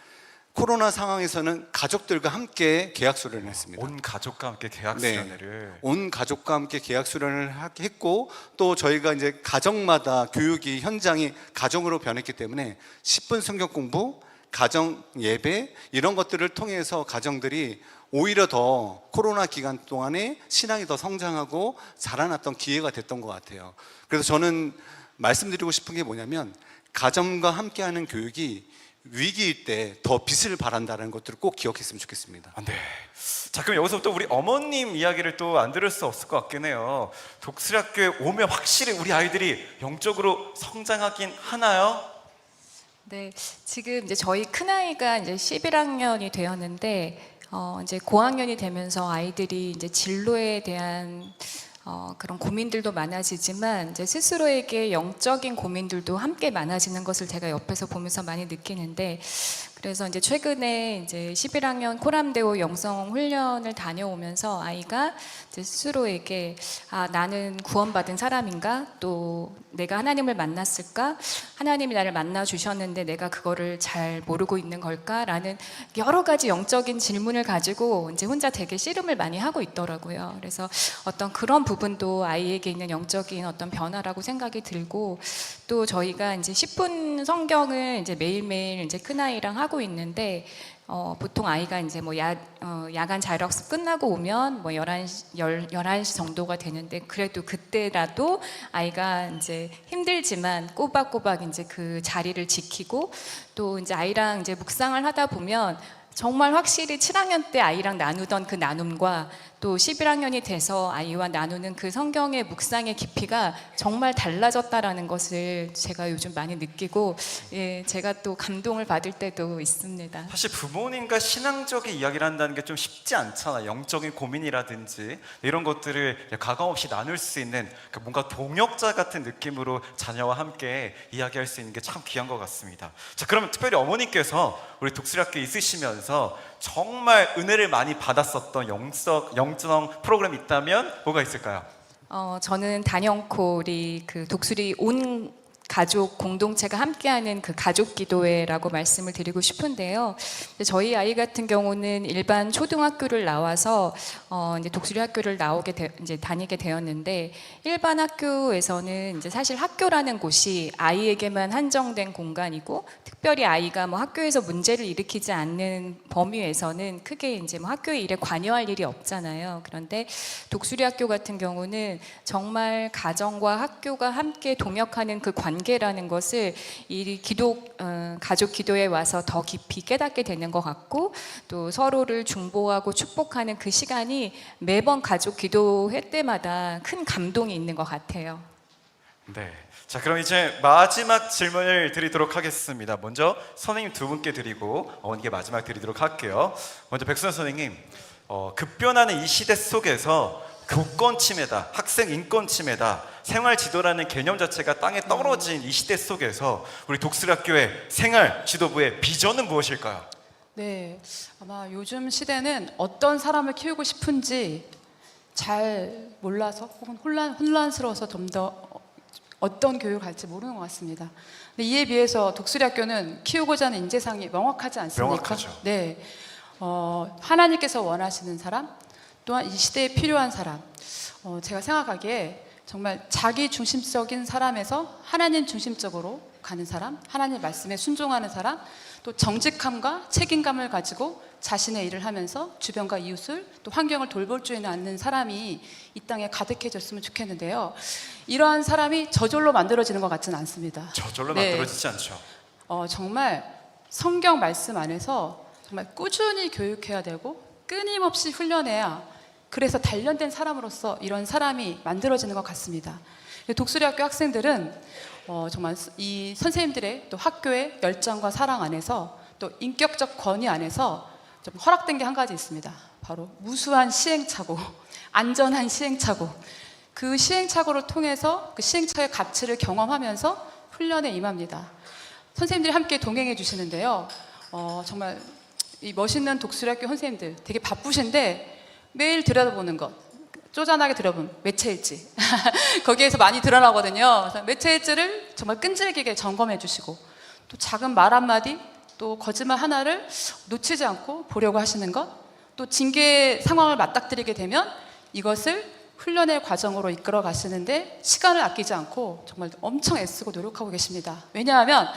Speaker 6: 코로나 상황에서는 가족들과 함께 계약 수련을 했습니다.
Speaker 1: 온 가족과 함께 계약
Speaker 6: 네.
Speaker 1: 수련회를.
Speaker 6: 온 가족과 함께 계약 수련을 했고 또 저희가 이제 가정마다 교육이 현장이 가정으로 변했기 때문에 10분 성경 공부, 가정 예배 이런 것들을 통해서 가정들이 오히려 더 코로나 기간 동안에 신앙이 더 성장하고 자라났던 기회가 됐던 것 같아요. 그래서 저는 말씀드리고 싶은 게 뭐냐면 가정과 함께하는 교육이 위기일 때 더 빛을 발한다는 것들을 꼭 기억했으면 좋겠습니다.
Speaker 1: 네. 자, 그럼 여기서부터 우리 어머님 이야기를 또 안 들을 수 없을 것 같긴 해요. 독수리학교에 오면 확실히 우리 아이들이 영적으로 성장하긴 하나요?
Speaker 7: 네, 지금 이제 저희 큰 아이가 이제 11학년이 되었는데 이제 고학년이 되면서 아이들이 이제 진로에 대한 그런 고민들도 많아지지만 이제 스스로에게 영적인 고민들도 함께 많아지는 것을 제가 옆에서 보면서 많이 느끼는데 그래서 이제 최근에 이제 11학년 코람데오 영성 훈련을 다녀오면서 아이가 이제 스스로에게 나는 구원받은 사람인가? 또 내가 하나님을 만났을까? 하나님이 나를 만나 주셨는데 내가 그거를 잘 모르고 있는 걸까?라는 여러 가지 영적인 질문을 가지고 이제 혼자 되게 씨름을 많이 하고 있더라고요. 그래서 어떤 그런 부분도 아이에게 있는 영적인 어떤 변화라고 생각이 들고 또 저희가 이제 10분 성경을 이제 매일매일 이제 큰 아이랑 하고 있는데 보통 아이가 이제 뭐 야간 자율학습 끝나고 오면 뭐 11시 정도가 되는데 그래도 그때라도 아이가 이제 힘들지만 꼬박꼬박 이제 그 자리를 지키고 또 이제 아이랑 이제 묵상을 하다 보면 정말 확실히 7학년 때 아이랑 나누던 그 나눔과 또 11학년이 돼서 아이와 나누는 그 성경의 묵상의 깊이가 정말 달라졌다라는 것을 제가 요즘 많이 느끼고 제가 또 감동을 받을 때도 있습니다.
Speaker 1: 사실 부모님과 신앙적인 이야기를 한다는 게 좀 쉽지 않잖아요. 영적인 고민이라든지 이런 것들을 가감 없이 나눌 수 있는 뭔가 동역자 같은 느낌으로 자녀와 함께 이야기할 수 있는 게 참 귀한 것 같습니다. 자, 그러면 특별히 어머니께서 우리 독수리학교에 있으시면서 정말 은혜를 많이 받았었던 영성 프로그램이 있다면 뭐가 있을까요?
Speaker 7: 저는 단연코 우리 그 독수리 온 가족 공동체가 함께하는 그 가족 기도회라고 말씀을 드리고 싶은데요. 저희 아이 같은 경우는 일반 초등학교를 나와서 이제 독수리 학교를 이제 다니게 되었는데, 일반 학교에서는 이제 사실 학교라는 곳이 아이에게만 한정된 공간이고, 특별히 아이가 뭐 학교에서 문제를 일으키지 않는 범위에서는 크게 이제 뭐 학교의 일에 관여할 일이 없잖아요. 그런데 독수리 학교 같은 경우는 정말 가정과 학교가 함께 동역하는 그 관계라는 것을 이 가족 기도에 와서 더 깊이 깨닫게 되는 것 같고, 또 서로를 중보하고 축복하는 그 시간이 매번 가족 기도회 때마다 큰 감동이 있는 것 같아요.
Speaker 1: 네. 자, 그럼 이제 마지막 질문을 드리도록 하겠습니다. 먼저 선생님 두 분께 드리고 어머니께 마지막 드리도록 할게요. 먼저 백수연 선생님, 급변하는 이 시대 속에서 교권 침해다, 학생 인권 침해다, 생활 지도라는 개념 자체가 땅에 떨어진 이 시대 속에서 우리 독수리 학교의 생활 지도부의 비전은 무엇일까요?
Speaker 5: 네, 아마 요즘 시대는 어떤 사람을 키우고 싶은지 잘 몰라서 혹은 혼란스러워서 좀 더 어떤 교육을 할지 모르는 것 같습니다. 근데 이에 비해서 독수리 학교는 키우고자 하는 인재상이 명확하지 않습니까?
Speaker 1: 명확하죠.
Speaker 5: 네, 하나님께서 원하시는 사람, 또한 이 시대에 필요한 사람, 제가 생각하기에 정말 자기 중심적인 사람에서 하나님 중심적으로 가는 사람, 하나님 말씀에 순종하는 사람, 또 정직함과 책임감을 가지고 자신의 일을 하면서 주변과 이웃을 또 환경을 돌볼 줄 아는 사람이 이 땅에 가득해졌으면 좋겠는데요. 이러한 사람이 저절로 만들어지는 것 같지는 않습니다.
Speaker 1: 저절로
Speaker 5: 네.
Speaker 1: 만들어지지 않죠.
Speaker 5: 정말 성경 말씀 안에서 정말 꾸준히 교육해야 되고 끊임없이 훈련해야, 그래서 단련된 사람으로서 이런 사람이 만들어지는 것 같습니다. 독수리 학교 학생들은 정말 이 선생님들의 또 학교의 열정과 사랑 안에서, 또 인격적 권위 안에서 좀 허락된 게 한 가지 있습니다. 바로 무수한 시행착오, 안전한 시행착오. 그 시행착오를 통해서 그 시행착오의 가치를 경험하면서 훈련에 임합니다. 선생님들이 함께 동행해 주시는데요. 정말 이 멋있는 독수리 학교 선생님들 되게 바쁘신데 매일 들여다보는 것, 쪼잔하게 들여본 매체일지 거기에서 많이 드러나거든요. 그래서 매체일지를 정말 끈질기게 점검해 주시고, 또 작은 말 한마디, 또 거짓말 하나를 놓치지 않고 보려고 하시는 것, 또 징계 상황을 맞닥뜨리게 되면 이것을 훈련의 과정으로 이끌어 가시는데 시간을 아끼지 않고 정말 엄청 애쓰고 노력하고 계십니다. 왜냐하면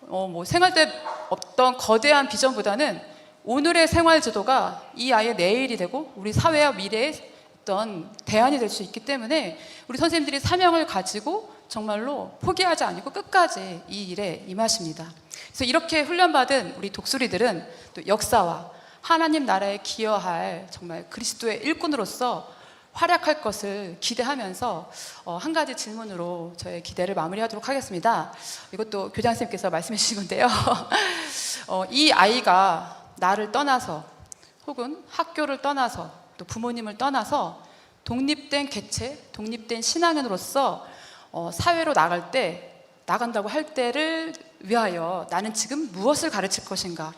Speaker 5: 뭐 생활 때 어떤 거대한 비전보다는 오늘의 생활 지도가 이 아이의 내일이 되고 우리 사회와 미래의 어떤 대안이 될 수 있기 때문에 우리 선생님들이 사명을 가지고 정말로 포기하지 않고 끝까지 이 일에 임하십니다. 그래서 이렇게 훈련받은 우리 독수리들은 또 역사와 하나님 나라에 기여할 정말 그리스도의 일꾼으로서 활약할 것을 기대하면서 한 가지 질문으로 저의 기대를 마무리하도록 하겠습니다. 이것도 교장 선생님께서 말씀해 주신 건데요. 이 아이가 나를 떠나서 혹은 학교를 떠나서 또 부모님을 떠나서 독립된 개체, 독립된 신앙인으로서 사회로 나간다고 할 때를 위하여 나는 지금 무엇을 가르칠 것인가.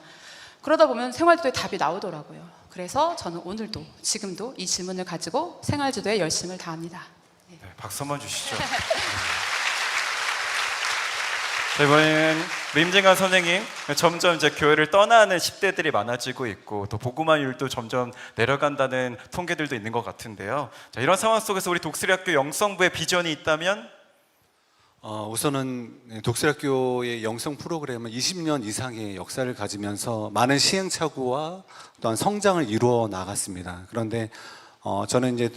Speaker 5: 그러다 보면 생활지도에 답이 나오더라고요. 그래서 저는 오늘도 지금도 이 질문을 가지고 생활지도에 열심을 다합니다.
Speaker 1: 네, 박수 한번 주시죠. 자, 이번에는 우리 임진관 선생님, 점점 이제 교회를 떠나는 10대들이 많아지고 있고 또 복음화율도 점점 내려간다는 통계들도 있는 것 같은데요. 자, 이런 상황 속에서 우리 독수리학교 영성부의 비전이 있다면?
Speaker 6: 우선은 독수리학교의 영성 프로그램은 20년 이상의 역사를 가지면서 많은 시행착오와 또한 성장을 이루어 나갔습니다. 그런데 저는 이제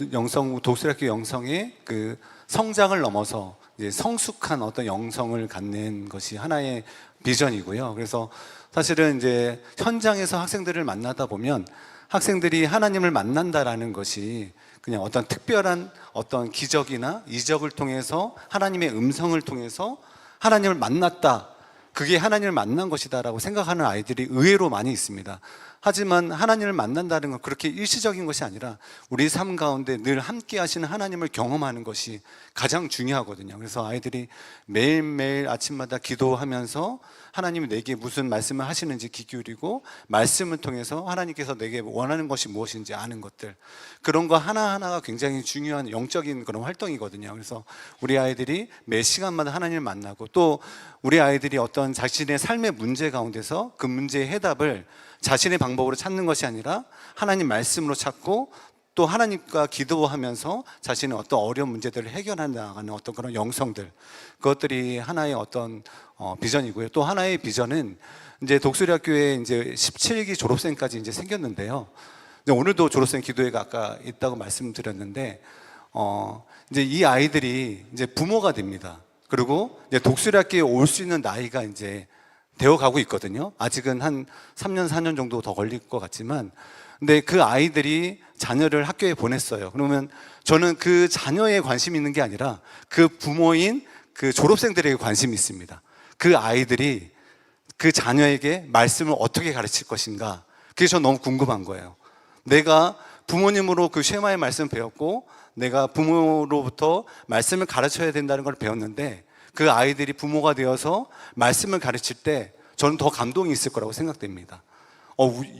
Speaker 6: 독수리학교 영성의 그 성장을 넘어서 이제 성숙한 어떤 영성을 갖는 것이 하나의 비전이고요. 그래서 사실은 이제 현장에서 학생들을 만나다 보면 학생들이 하나님을 만난다라는 것이 그냥 어떤 특별한 어떤 기적이나 이적을 통해서 하나님의 음성을 통해서 하나님을 만났다, 그게 하나님을 만난 것이다라고 생각하는 아이들이 의외로 많이 있습니다. 하지만 하나님을 만난다는 건 그렇게 일시적인 것이 아니라 우리 삶 가운데 늘 함께 하시는 하나님을 경험하는 것이 가장 중요하거든요. 그래서 아이들이 매일매일 아침마다 기도하면서 하나님이 내게 무슨 말씀을 하시는지 귀 기울이고 말씀을 통해서 하나님께서 내게 원하는 것이 무엇인지 아는 것들, 그런 거 하나하나가 굉장히 중요한 영적인 그런 활동이거든요. 그래서 우리 아이들이 매 시간마다 하나님을 만나고, 또 우리 아이들이 어떤 자신의 삶의 문제 가운데서 그 문제의 해답을 자신의 방법으로 찾는 것이 아니라 하나님 말씀으로 찾고, 또 하나님과 기도하면서 자신의 어떤 어려운 문제들을 해결해 나가는 어떤 그런 영성들, 그것들이 하나의 어떤 비전이고요. 또 하나의 비전은 이제 독수리학교에 이제 17기 졸업생까지 이제 생겼는데요. 오늘도 졸업생 기도회가 아까 있다고 말씀드렸는데, 이제 이 아이들이 이제 부모가 됩니다. 그리고 이제 독수리학교에 올 수 있는 나이가 이제 되어 가고 있거든요. 아직은 한 3년, 4년 정도 더 걸릴 것 같지만, 근데 그 아이들이 자녀를 학교에 보냈어요. 그러면 저는 그 자녀에 관심이 있는 게 아니라 그 부모인 그 졸업생들에게 관심이 있습니다. 그 아이들이 그 자녀에게 말씀을 어떻게 가르칠 것인가, 그게 저 너무 궁금한 거예요. 내가 부모님으로 그 쉐마의 말씀 배웠고, 내가 부모로부터 말씀을 가르쳐야 된다는 걸 배웠는데, 그 아이들이 부모가 되어서 말씀을 가르칠 때 저는 더 감동이 있을 거라고 생각됩니다.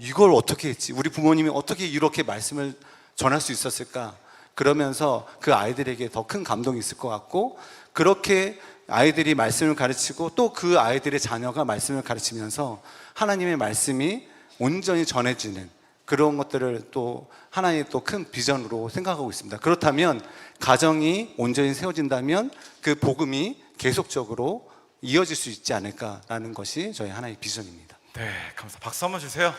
Speaker 6: 이걸 어떻게 했지? 우리 부모님이 어떻게 이렇게 말씀을 전할 수 있었을까? 그러면서 그 아이들에게 더 큰 감동이 있을 것 같고, 그렇게 아이들이 말씀을 가르치고 또 그 아이들의 자녀가 말씀을 가르치면서 하나님의 말씀이 온전히 전해지는 그런 것들을 또 하나의 또 큰 비전으로 생각하고 있습니다. 그렇다면 가정이 온전히 세워진다면 그 복음이 계속적으로 이어질 수 있지 않을까라는 것이 저희 하나의 비전입니다.
Speaker 1: 네, 감사. 박수 한번 주세요.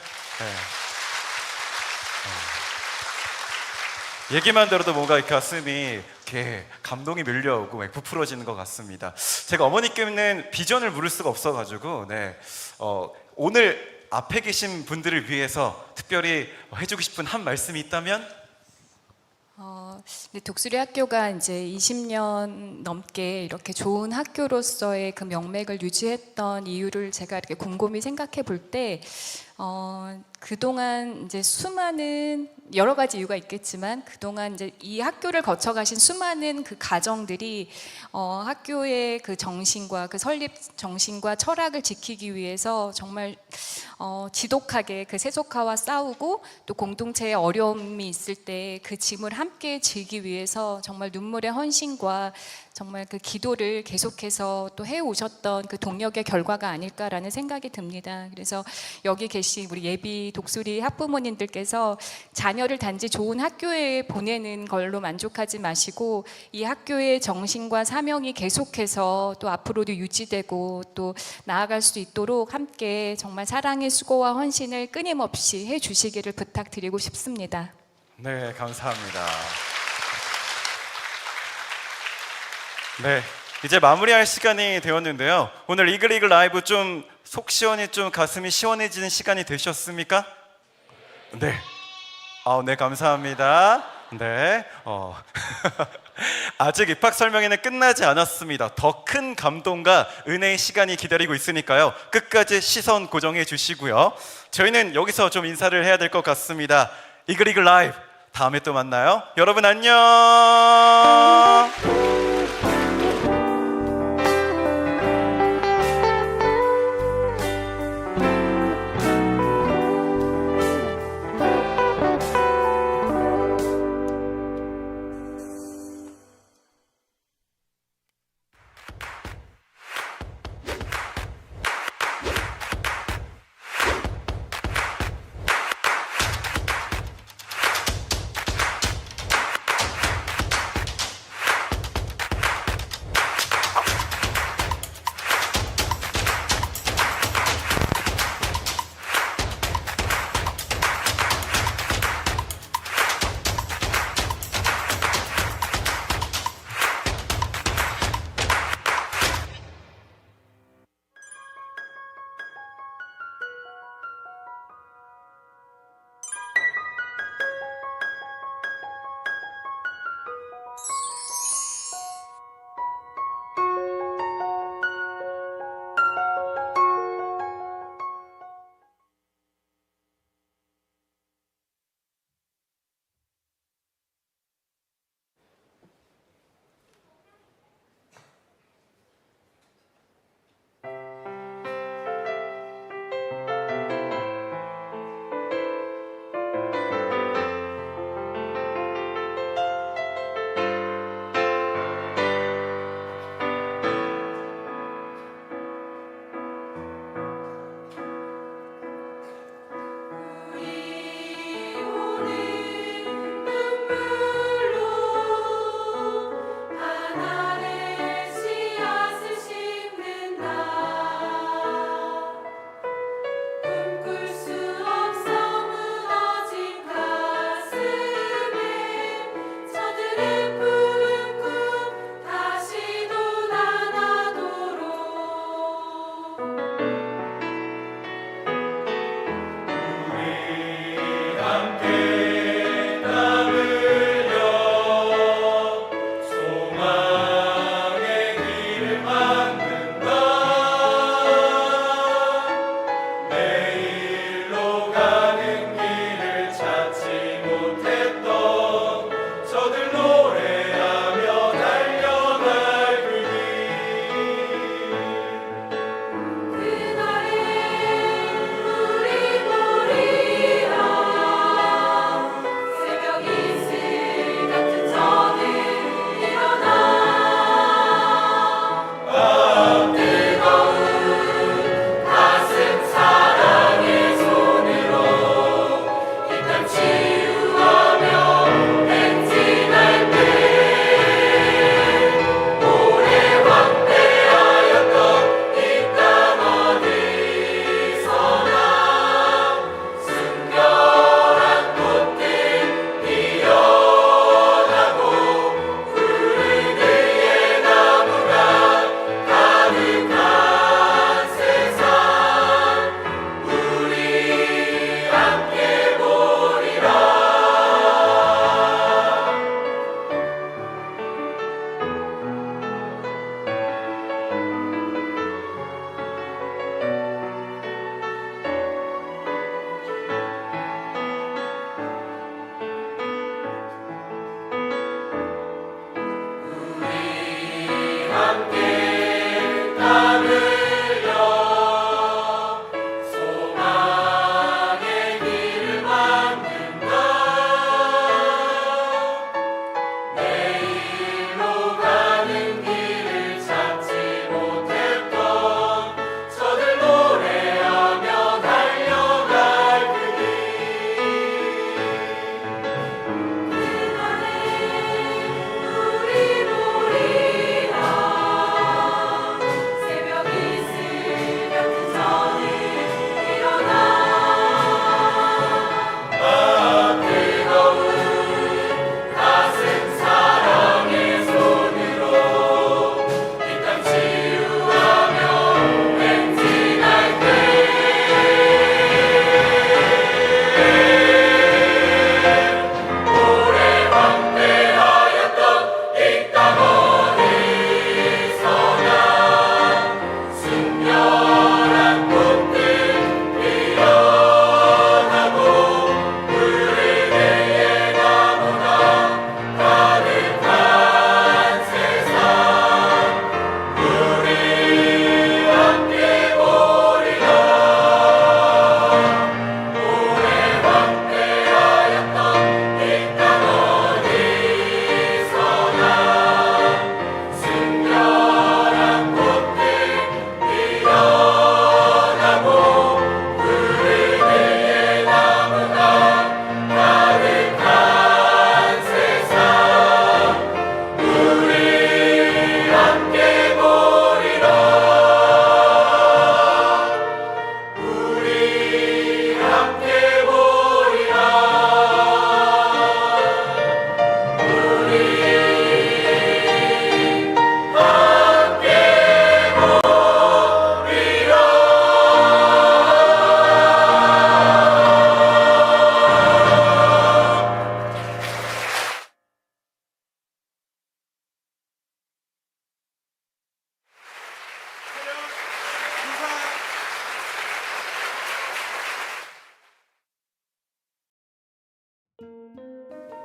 Speaker 1: 네. 얘기만 들어도 뭔가 이렇게 가슴이 이렇게 감동이 밀려오고 막 부풀어지는 것 같습니다. 제가 어머니께는 비전을 물을 수가 없어가지고, 네, 오늘 앞에 계신 분들을 위해서 특별히 해주고 싶은 한 말씀이 있다면?
Speaker 7: 근데 독수리 학교가 이제 20년 넘게 이렇게 좋은 학교로서의 그 명맥을 유지했던 이유를 제가 이렇게 곰곰이 생각해 볼 때, 그동안 이제 수많은 여러 가지 이유가 있겠지만, 그동안 이제 이 학교를 거쳐가신 수많은 그 가정들이 학교의 그 정신과 그 설립 정신과 철학을 지키기 위해서 정말 지독하게 그 세속화와 싸우고, 또 공동체에 어려움이 있을 때 그 짐을 함께 지기 위해서 정말 눈물의 헌신과 정말 그 기도를 계속해서 또 해오셨던 그 동력의 결과가 아닐까라는 생각이 듭니다. 그래서 여기 계신 우리 예비 독수리 학부모님들께서 자녀를 단지 좋은 학교에 보내는 걸로 만족하지 마시고, 이 학교의 정신과 사명이 계속해서 또 앞으로도 유지되고 또 나아갈 수 있도록 함께 정말 사랑의 수고와 헌신을 끊임없이 해주시기를 부탁드리고 싶습니다.
Speaker 1: 네, 감사합니다. 네, 이제 마무리할 시간이 되었는데요. 오늘 이글이글 라이브 좀 속 시원히, 좀 가슴이 시원해지는 시간이 되셨습니까? 네. 네, 감사합니다. 네. 아직 입학 설명회는 끝나지 않았습니다. 더 큰 감동과 은혜의 시간이 기다리고 있으니까요. 끝까지 시선 고정해 주시고요. 저희는 여기서 좀 인사를 해야 될 것 같습니다. 이글이글 라이브 다음에 또 만나요. 여러분 안녕.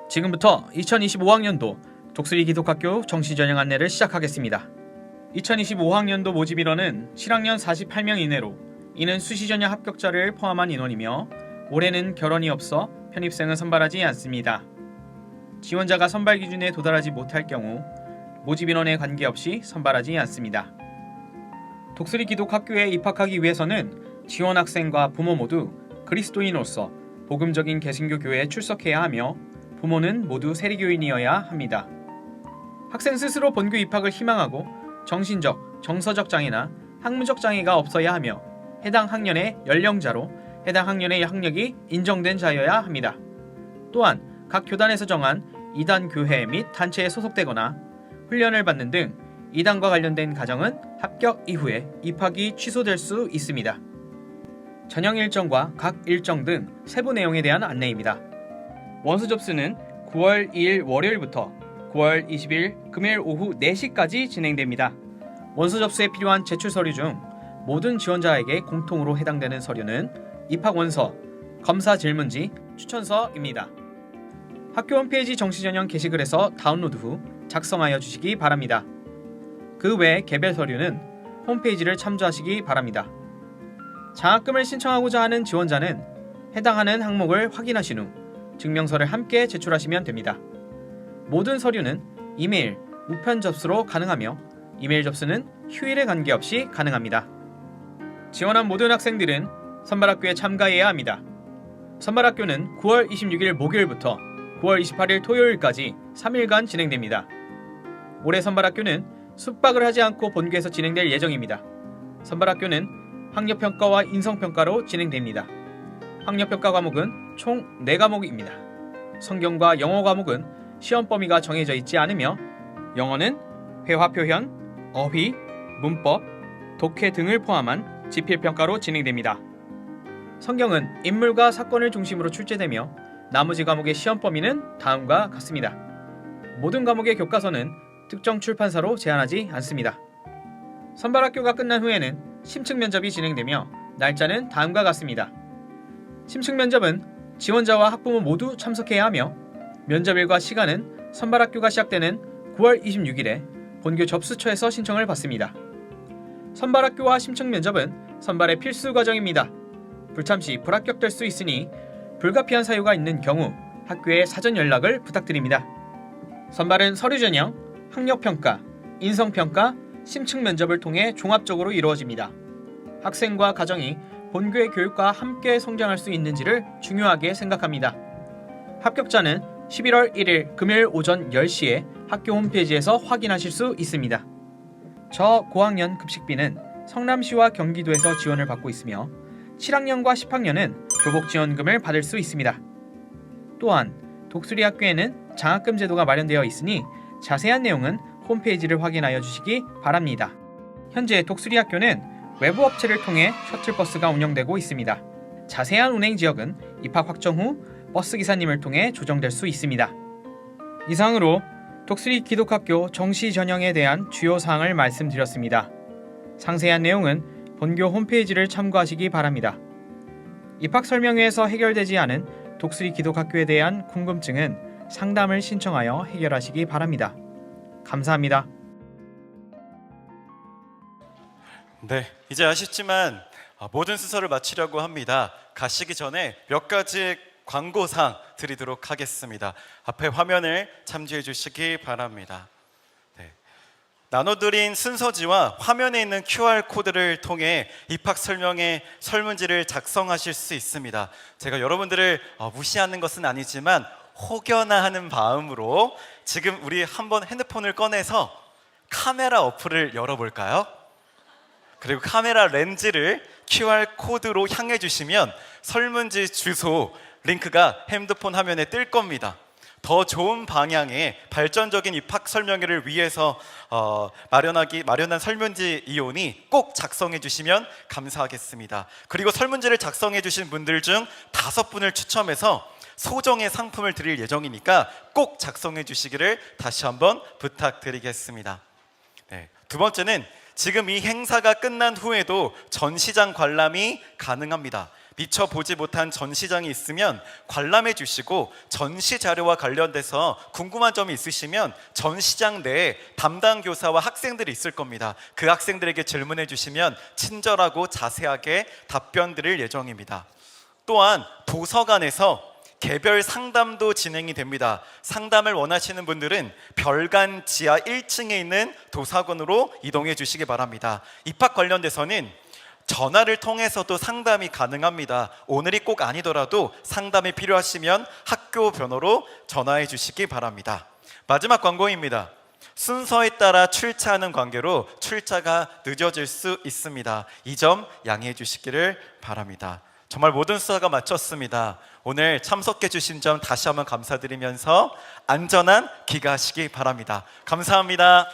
Speaker 8: 지금부터 2025학년도 독수리 기독학교 정시전형 안내를 시작하겠습니다. 2025학년도 모집 인원은 7학년 48명 이내로, 이는 수시전형 합격자를 포함한 인원이며 올해는 결혼이 없어 편입생은 선발하지 않습니다. 지원자가 선발 기준에 도달하지 못할 경우 모집 인원에 관계없이 선발하지 않습니다. 독수리 기독학교에 입학하기 위해서는 지원 학생과 부모 모두 그리스도인으로서 복음적인 개신교 교회에 출석해야 하며 부모는 모두 세리교인이어야 합니다. 학생 스스로 본교 입학을 희망하고 정신적, 정서적 장애나 학문적 장애가 없어야 하며 해당 학년의 연령자로 해당 학년의 학력이 인정된 자여야 합니다. 또한 각 교단에서 정한 이단 교회 및 단체에 소속되거나 훈련을 받는 등 이단과 관련된 가정은 합격 이후에 입학이 취소될 수 있습니다. 전형 일정과 각 일정 등 세부 내용에 대한 안내입니다. 원서 접수는 9월 2일 월요일부터 9월 20일 금요일 오후 4시까지 진행됩니다. 원서 접수에 필요한 제출 서류 중 모든 지원자에게 공통으로 해당되는 서류는 입학 원서, 검사 질문지, 추천서입니다. 학교 홈페이지 정시전형 게시글에서 다운로드 후 작성하여 주시기 바랍니다. 그 외 개별 서류는 홈페이지를 참조하시기 바랍니다. 장학금을 신청하고자 하는 지원자는 해당하는 항목을 확인하신 후 증명서를 함께 제출하시면 됩니다. 모든 서류는 이메일, 우편 접수로 가능하며 이메일 접수는 휴일에 관계없이 가능합니다. 지원한 모든 학생들은 선발학교에 참가해야 합니다. 선발학교는 9월 26일 목요일부터 9월 28일 토요일까지 3일간 진행됩니다. 올해 선발학교는 숙박을 하지 않고 본교에서 진행될 예정입니다. 선발학교는 학력평가와 인성평가로 진행됩니다. 학력평가 과목은 총 4과목입니다. 성경과 영어 과목은 시험 범위가 정해져 있지 않으며 영어는 회화표현, 어휘, 문법, 독해 등을 포함한 지필평가로 진행됩니다. 성경은 인물과 사건을 중심으로 출제되며 나머지 과목의 시험 범위는 다음과 같습니다. 모든 과목의 교과서는 특정 출판사로 제한하지 않습니다. 선발학교가 끝난 후에는 심층 면접이 진행되며 날짜는 다음과 같습니다. 심층 면접은 지원자와 학부모 모두 참석해야 하며 면접일과 시간은 선발학교가 시작되는 9월 26일에 본교 접수처에서 신청을 받습니다. 선발학교와 심층 면접은 선발의 필수 과정입니다. 불참 시 불합격될 수 있으니 불가피한 사유가 있는 경우 학교에 사전 연락을 부탁드립니다. 선발은 서류 전형, 학력평가, 인성평가, 심층 면접을 통해 종합적으로 이루어집니다. 학생과 가정이 본교의 교육과 함께 성장할 수 있는지를 중요하게 생각합니다. 합격자는 11월 1일 금요일 오전 10시에 학교 홈페이지에서 확인하실 수 있습니다. 저 고학년 급식비는 성남시와 경기도에서 지원을 받고 있으며 7학년과 10학년은 교복지원금을 받을 수 있습니다. 또한 독수리 학교에는 장학금 제도가 마련되어 있으니 자세한 내용은 홈페이지를 확인하여 주시기 바랍니다. 현재 독수리 학교는 외부 업체를 통해 셔틀버스가 운영되고 있습니다. 자세한 운행 지역은 입학 확정 후 버스 기사님을 통해 조정될 수 있습니다. 이상으로 독수리 기독학교 정시 전형에 대한 주요 사항을 말씀드렸습니다. 상세한 내용은 본교 홈페이지를 참고하시기 바랍니다. 입학 설명회에서 해결되지 않은 독수리 기독학교에 대한 궁금증은 상담을 신청하여 해결하시기 바랍니다. 감사합니다.
Speaker 1: 네, 이제 아쉽지만 모든 순서를 마치려고 합니다. 가시기 전에 몇 가지 광고사항 드리도록 하겠습니다. 앞에 화면을 참조해 주시기 바랍니다. 네. 나눠드린 순서지와 화면에 있는 QR코드를 통해 입학 설명회 설문지를 작성하실 수 있습니다. 제가 여러분들을 무시하는 것은 아니지만 혹여나 하는 마음으로 지금 우리 한번 핸드폰을 꺼내서 카메라 어플을 열어볼까요? 그리고 카메라 렌즈를 QR코드로 향해 주시면 설문지 주소 링크가 핸드폰 화면에 뜰 겁니다. 더 좋은 방향의 발전적인 입학 설명회를 위해서 마련한 설문지 이온이 꼭 작성해 주시면 감사하겠습니다. 그리고 설문지를 작성해 주신 분들 중 5분을 추첨해서 소정의 상품을 드릴 예정이니까 꼭 작성해 주시기를 다시 한번 부탁드리겠습니다. 네, 두 번째는 지금 이 행사가 끝난 후에도 전시장 관람이 가능합니다. 미처 보지 못한 전시장이 있으면 관람해 주시고, 전시 자료와 관련돼서 궁금한 점이 있으시면 전시장 내에 담당 교사와 학생들이 있을 겁니다. 그 학생들에게 질문해 주시면 친절하고 자세하게 답변 드릴 예정입니다. 또한 도서관에서 개별 상담도 진행이 됩니다. 상담을 원하시는 분들은 별관 지하 1층에 있는 도서관으로 이동해 주시기 바랍니다. 입학 관련돼서는 전화를 통해서도 상담이 가능합니다. 오늘이 꼭 아니더라도 상담이 필요하시면 학교 번호로 전화해 주시기 바랍니다. 마지막 광고입니다. 순서에 따라 출차하는 관계로 출차가 늦어질 수 있습니다. 이 점 양해해 주시기를 바랍니다. 정말 모든 수사가 마쳤습니다. 오늘 참석해 주신 점 다시 한번 감사드리면서 안전한 귀가하시기 바랍니다. 감사합니다.